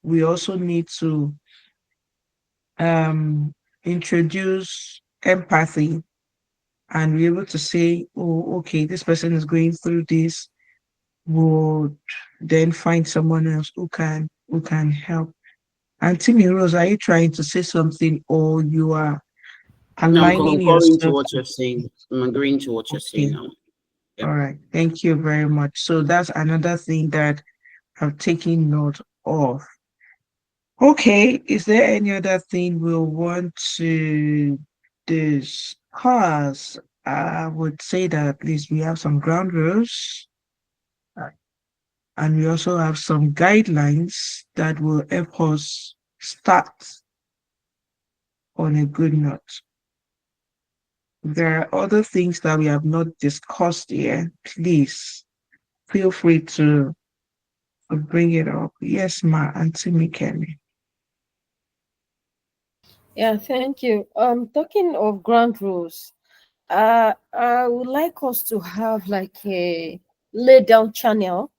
we also need to introduce empathy and be able to say, oh, okay, this person is going through this, would then find someone else who can help. Auntie Rose, are you trying to say something or you are No, I'm aligning concurring to yourself? what you're saying. I'm agreeing to what you're saying Okay. now. Yep. All right. Thank you very much. So that's another thing that I've taken note of. Okay. Is there any other thing we want to discuss? I would say that at least we have some ground rules and we also have some guidelines that will help us start on a good note. There are other things that we have not discussed here. Please feel free to bring it up. Yes, ma, Auntie Mikemi. Yeah, thank you. Talking of ground rules, I would like us to have like a lay down channel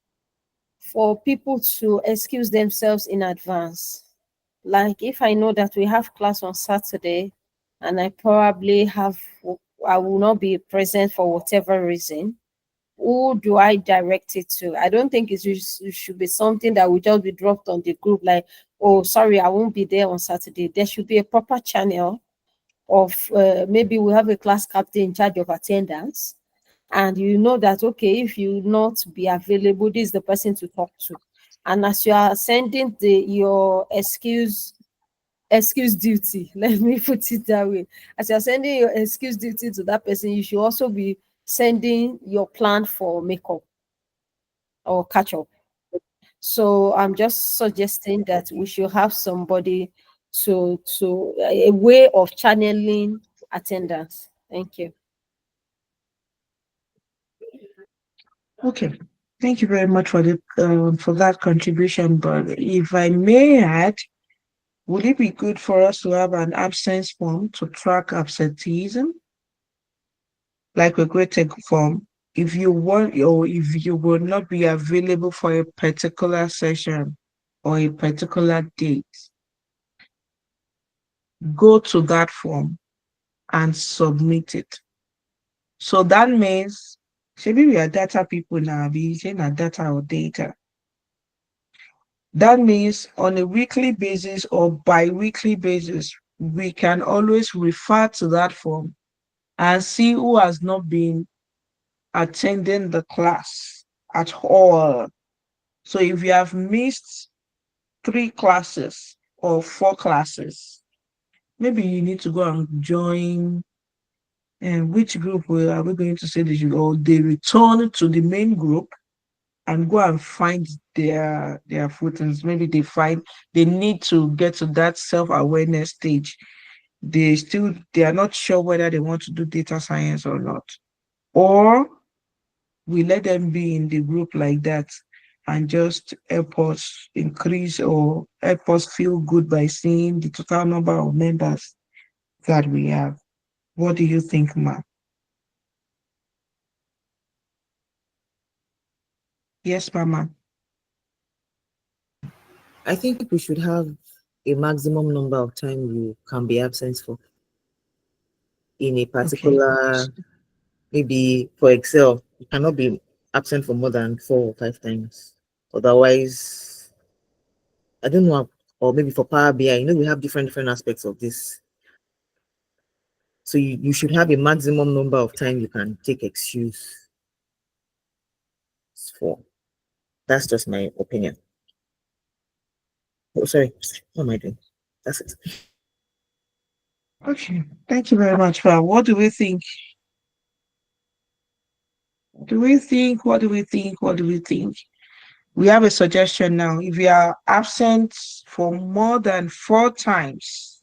for people to excuse themselves in advance. Like if I know that we have class on Saturday and I will not be present for whatever reason, who do I direct it to? I don't think it should be something that will just be dropped on the group like, oh, sorry, I won't be there on Saturday. There should be a proper channel of maybe we have a class captain in charge of attendance, and you know that, okay, if you not be available, this is the person to talk to. And as you are sending your excuse duty, let me put it that way, as you're sending your excuse duty to that person, you should also be sending your plan for makeup or catch up. So I'm just suggesting that we should have somebody to a way of channeling attendance. Thank you. Okay. Thank you very much for that contribution. But if I may add, would it be good for us to have an absence form to track absenteeism, like a great take form? If you want, or if you will not be available for a particular session or a particular date, go to that form and submit it. So that means, maybe we are data people now, we saying data or data. That means on a weekly basis or bi-weekly basis, we can always refer to that form and see who has not been attending the class at all. So if you have missed 3 classes or 4 classes, maybe you need to go and join. And which group are we going to say they should, or they return to the main group and go and find their footings. Maybe they need to get to that self-awareness stage. They are not sure whether they want to do data science or not. Or we let them be in the group like that and just help us increase or help us feel good by seeing the total number of members that we have. What do you think, Ma? Yes, Mama. I think we should have a maximum number of time you can be absent for in a Okay. particular, maybe for Excel, you cannot be absent for more than 4 or 5 times. Otherwise, I don't know, or maybe for Power BI, we have different aspects of this. So you should have a maximum number of time you can take excuse for. That's just my opinion. Oh, sorry. What am I doing? That's it. Okay. Thank you very much, Ma. What do we think? Do we think? What do we think? What do we think? We have a suggestion now. If you are absent for more than 4 times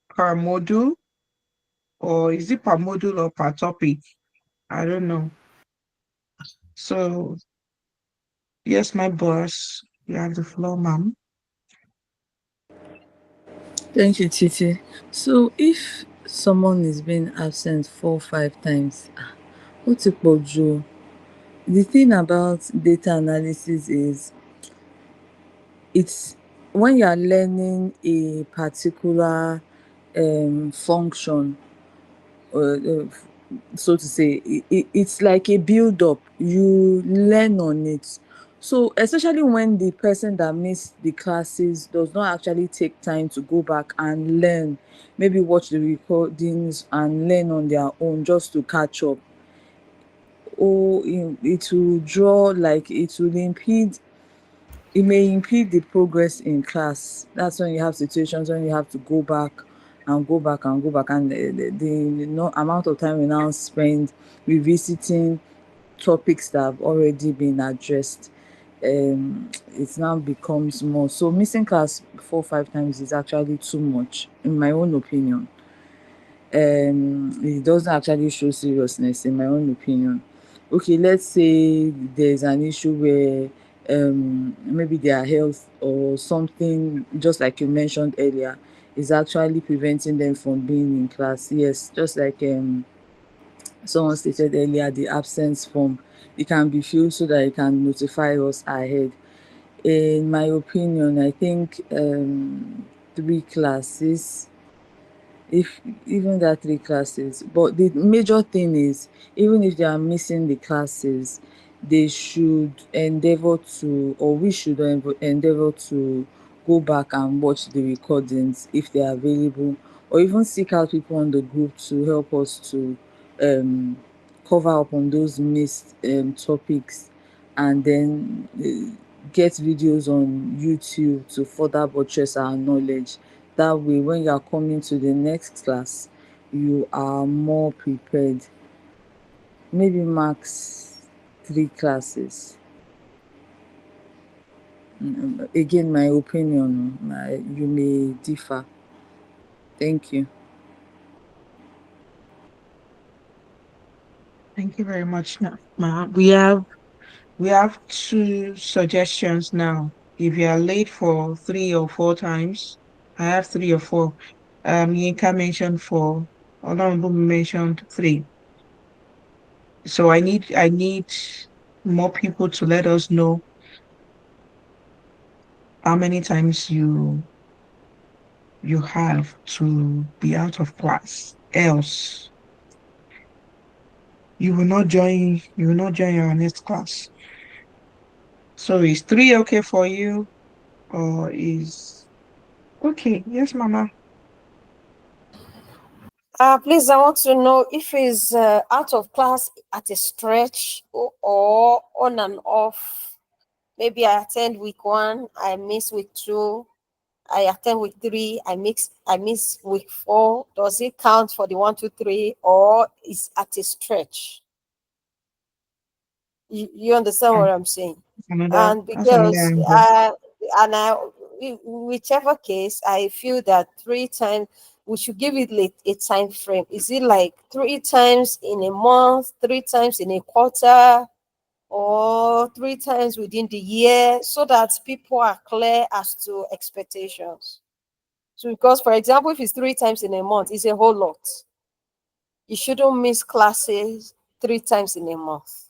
per module, or is it per module or per topic? I don't know. So, yes, my boss, you have the floor, ma'am. Thank you, Titi. So if someone is being absent 4 or 5 times, what's it called, Joe? The thing about data analysis is it's when you are learning a particular function, uh, so to say, it's like a build up. You learn on it. So especially when the person that missed the classes does not actually take time to go back and learn, maybe watch the recordings and learn on their own just to catch up, or it will draw, like it will impede, it may impede the progress in class. That's when you have situations when you have to go back and go back and go back, and the no amount of time we now spend revisiting topics that have already been addressed, it now becomes more. So missing class 4 or 5 times is actually too much, in my own opinion. It doesn't actually show seriousness, in my own opinion. Okay, let's say there's an issue where maybe their health or something, just like you mentioned earlier, is actually preventing them from being in class. Yes, just like someone stated earlier, the absence form, it can be filled so that it can notify us ahead. In my opinion, I think 3 classes, if even that 3 classes. But the major thing is, even if they are missing the classes, they should endeavor to, or we should endeavor to go back and watch the recordings if they are available, or even seek out people on the group to help us to um cover up on those missed topics, and then get videos on YouTube to further buttress our knowledge. That way, when you are coming to the next class, you are more prepared. Maybe max 3 classes. Again, my opinion, you may differ. Thank you. Thank you very much, Ma. We have 2 suggestions now. If you are late for 3 or 4 times, I have 3 or 4. Yinka mentioned 4. Honorable mentioned 3. So I need more people to let us know how many times you have to be out of class. Else you will not join our next class. So is 3 okay for you? Or is okay? Yes, Mama. Please, I want to know if it's out of class at a stretch or on and off. Maybe I attend week 1, I miss week 2, I attend week 3, I miss week 4. Does it count for the 1, 2, 3, or is at a stretch? You understand what I'm saying? And That's another because angle. and I, whichever case, I feel that 3 times we should give it like a time frame. Is it like 3 times in a month, 3 times in a quarter, or 3 times within the year, so that people are clear as to expectations? So, because for example, if it's 3 times in a month, it's a whole lot. You shouldn't miss classes 3 times in a month.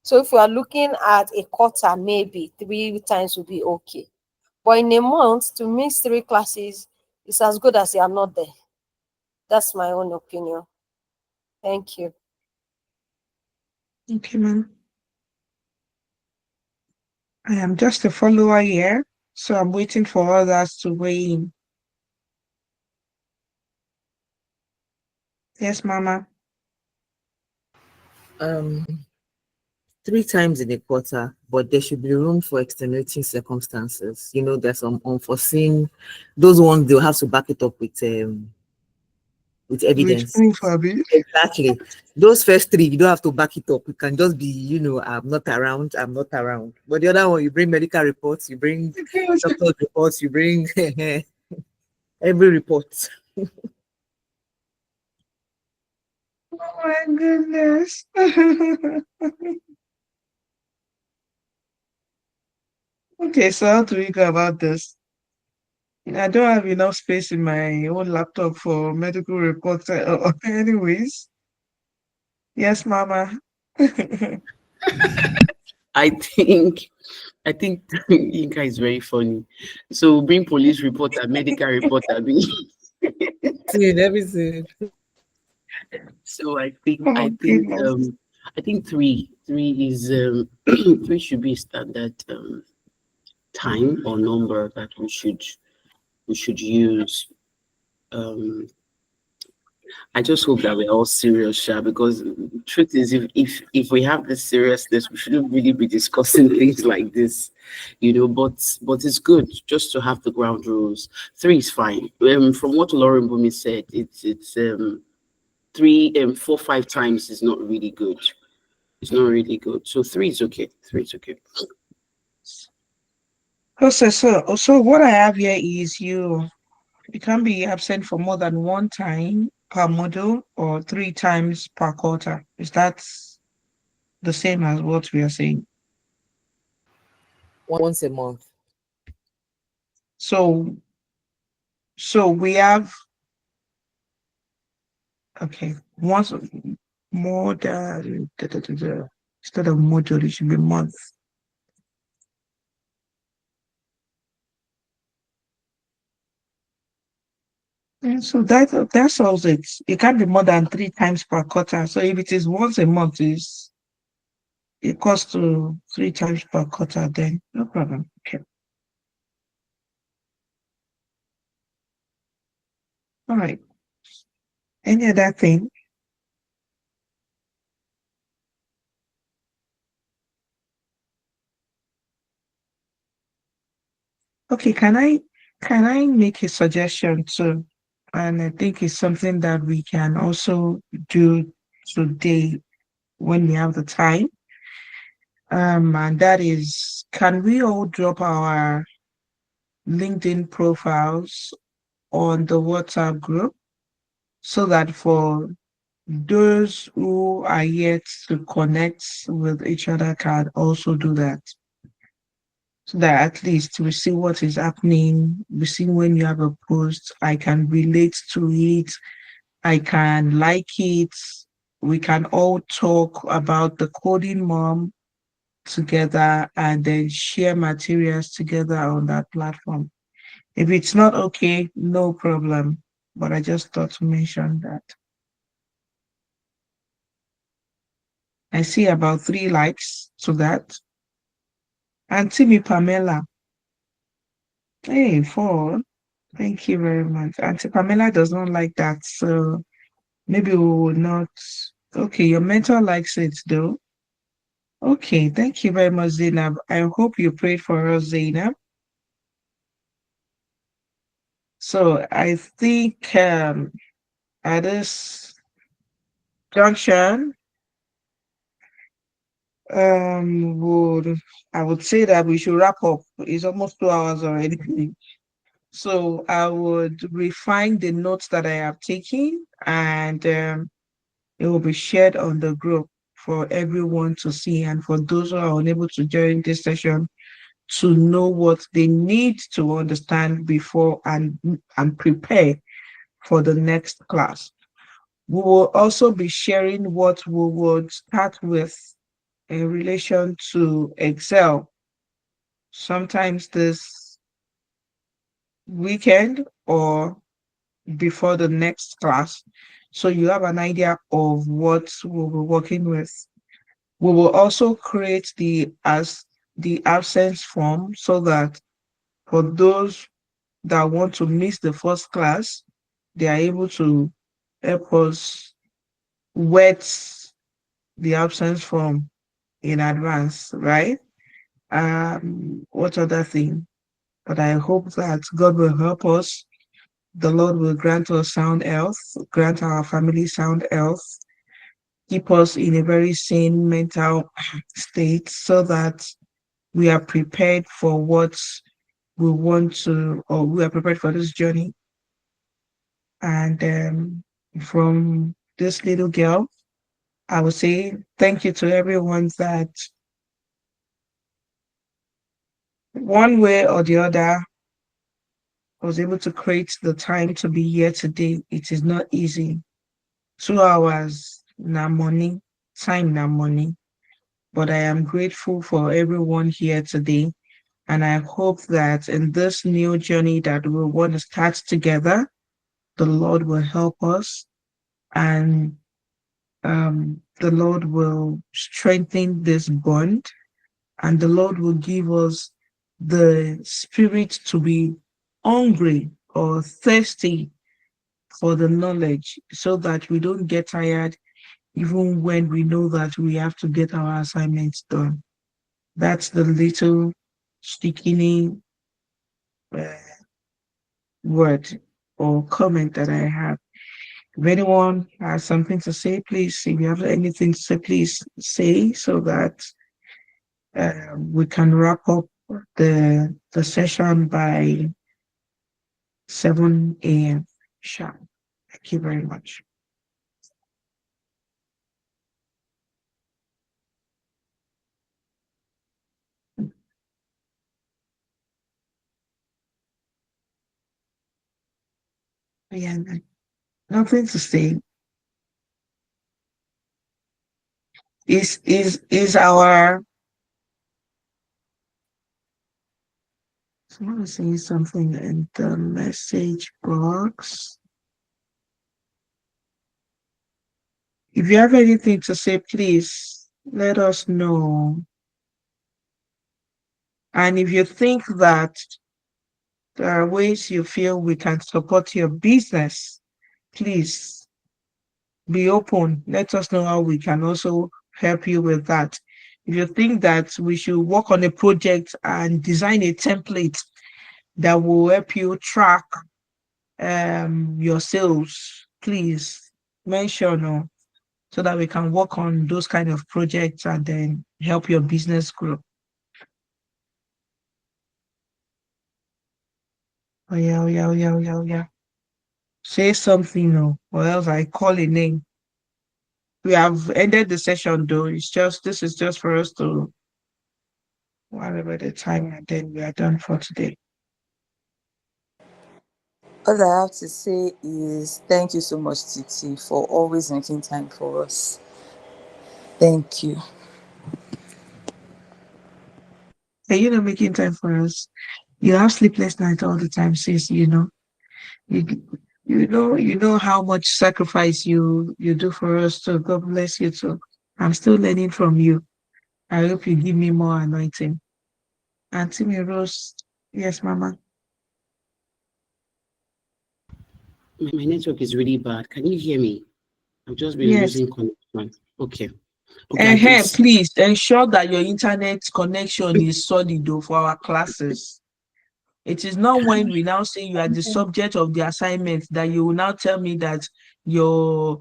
So if we are looking at a quarter, maybe 3 times will be okay. But in a month, to miss 3 classes is as good as you are not there. That's my own opinion. Thank you. Okay, ma'am. I am just a follower here, so I'm waiting for others to weigh in. Yes, Mama. Um, 3 times in a quarter, but there should be room for extenuating circumstances. You know, there's some unforeseen, those ones they'll have to back it up with With evidence. proof, Abby. Exactly. Those first 3, you don't have to back it up. You can just be, I'm not around, I'm not around. But the other one, you bring medical reports, you bring doctor's reports, you bring every report. Oh my goodness. Okay, so how do we go about this? I don't have enough space in my own laptop for medical reports. Anyways, yes, Mama. I think I think Inka is very funny. So bring police reporter, medical reporter. Seen everything. So Oh goodness. I think three is 3 should be standard time or number that we should use. Um, I just hope that we're all serious, Sha, because truth is, if we have this seriousness, we shouldn't really be discussing things like this, you know. But it's good just to have the ground rules. 3 is fine. From what Lauren Bumi said, it's 3 4 5 times is not really good. It's not really good. So 3 is okay. 3 is okay. So what I have here is you can't be absent for more than 1 time per module or 3 times per quarter. Is that the same as what we are saying? Once a month. So we have, okay, once more than instead of module, it should be month. And so that solves it. It can't be more than 3 times per quarter. So if it is once a month, is it costs to 3 times per quarter, then no problem. Okay. All right. Any other thing? Okay, can I make a suggestion too? And I think it's something that we can also do today when we have the time. And that is, can we all drop our LinkedIn profiles on the WhatsApp group so that for those who are yet to connect with each other can also do that? So that at least we see what is happening. We see when you have a post, I can relate to it, I can like it. We can all talk about the coding mom together and then share materials together on that platform. If it's not okay, no problem. But I just thought to mention that. I see about 3 likes to that. And Timmy Pamela, hey, 4. Thank you very much. Auntie Pamela does not like that. So Maybe we will not. Okay, your mentor likes it though. Okay, thank you very much, Zainab. I hope you prayed for us, Zainab. So I think at this junction, would I would say that we should wrap up. It's almost 2 hours already. So I would refine the notes that I have taken, and it will be shared on the group for everyone to see, and for those who are unable to join this session to know what they need to understand before and prepare for the next class. We will also be sharing what we would start with in relation to Excel, sometimes this weekend or before the next class. So you have an idea of what we'll be working with. We will also create the absence form so that for those that want to miss the first class, they are able to help us wet the absence form in advance, right? What other thing? But I hope that God will help us. The Lord will grant us sound health, grant our family sound health, keep us in a very sane mental state so that we are prepared for what we want to, or we are prepared for this journey. And from this little girl, I would say thank you to everyone that one way or the other was able to create the time to be here today. It is not easy. 2 hours, now money, time, now money. But I am grateful for everyone here today. And I hope that in this new journey that we want to start together, the Lord will help us and the Lord will strengthen this bond and the Lord will give us the spirit to be hungry or thirsty for the knowledge so that we don't get tired even when we know that we have to get our assignments done. That's the little sticky uh, word or comment that I have. If anyone has something to say, please, if you have anything to say, please say so that we can wrap up the session by 7 a.m. sharp. Thank you very much. Yeah, nothing to say. Is our someone is saying something in the message box? If you have anything to say, please let us know. And if you think that there are ways you feel we can support your business, please be open. Let us know how we can also help you with that. If you think that we should work on a project and design a template that will help you track your sales, please mention so that we can work on those kind of projects and then help your business grow. Oh yeah, oh yeah, oh yeah, oh yeah, oh yeah. Say something, or else I call a name. We have ended the session though. This is just for us to whatever the time and then we are done for today. All I have to say is thank you so much, Titi, for always making time for us. Thank you. Hey, making time for us. You have sleepless nights all the time, sis, You you know how much sacrifice you do for us, so God bless you too. I'm still learning from you. I hope you give me more anointing. Auntie me Rose, yes, Mama. My network is really bad. Can you hear me? I've just been Yes. losing connection. Okay. Okay, I can see. Please ensure that your internet connection is solid though for our classes. It is not when we now say you are the subject of the assignment that you will now tell me that your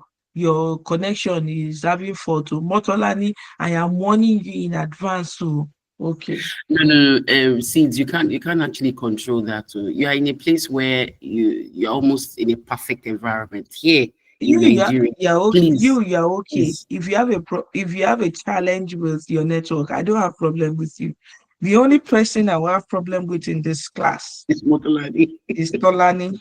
connection is having fault. Motolani, I am warning you in advance. So okay. No. Seeds, you can't actually control that. You are in a place where you're almost in a perfect environment. Here in Nigeria, Okay. please, You are okay. please. If you have a challenge with your network, I don't have problem with you. The only person I will have problem with in this class It's Motolani. is Tolani.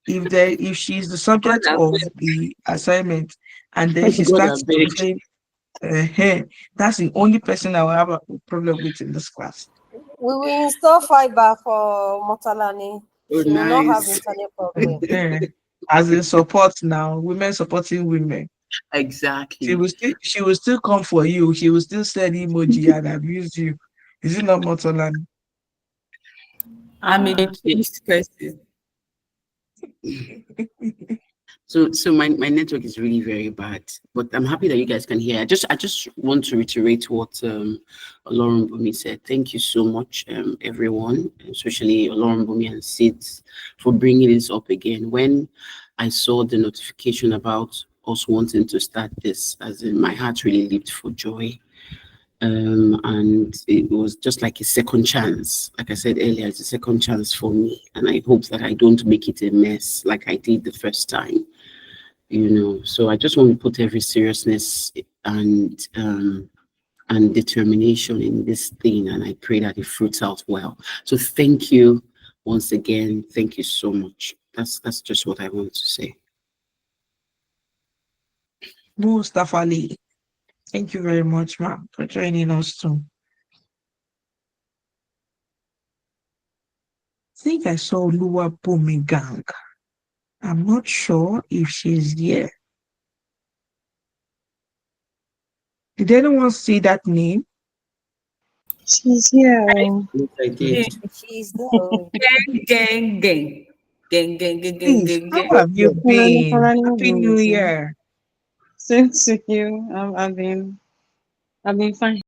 If she's the subject of the assignment and then she God, starts I beg. to claim that's the only person I will have a problem with in this class. We will install fiber for Motalani. Oh, She will not have nice. internet problem. As in support now, women supporting women. Exactly. She will still come for you. She will still send emoji and abuse you. Is it not Motolani? I'm a changed person. So my network is really very bad, but I'm happy that you guys can hear. I just want to reiterate what Lauren Bumi said. Thank you so much, everyone, especially Lauren Bumi and Sid, for bringing this up again. When I saw the notification about us wanting to start this, as in my heart really leaped for joy. And it was just like a second chance. Like I said earlier, it's a second chance for me, and I hope that I don't make it a mess like I did the first time. So I just want to put every seriousness and determination in this thing, and I pray that it fruits out well. So thank you once again. Thank you so much. That's just what I want to say. Mustafa Ali, thank you very much, ma'am, for joining us too. I think I saw Lua Bumigang. I'm not sure if she's here. Did anyone see that name? She's here. Yes, I did. She's there. Gang, gang, gang, gang, gang, gang, gang, Please, gang, how gang. have you been? Colonel Happy New Year. Same to you. I've been fine.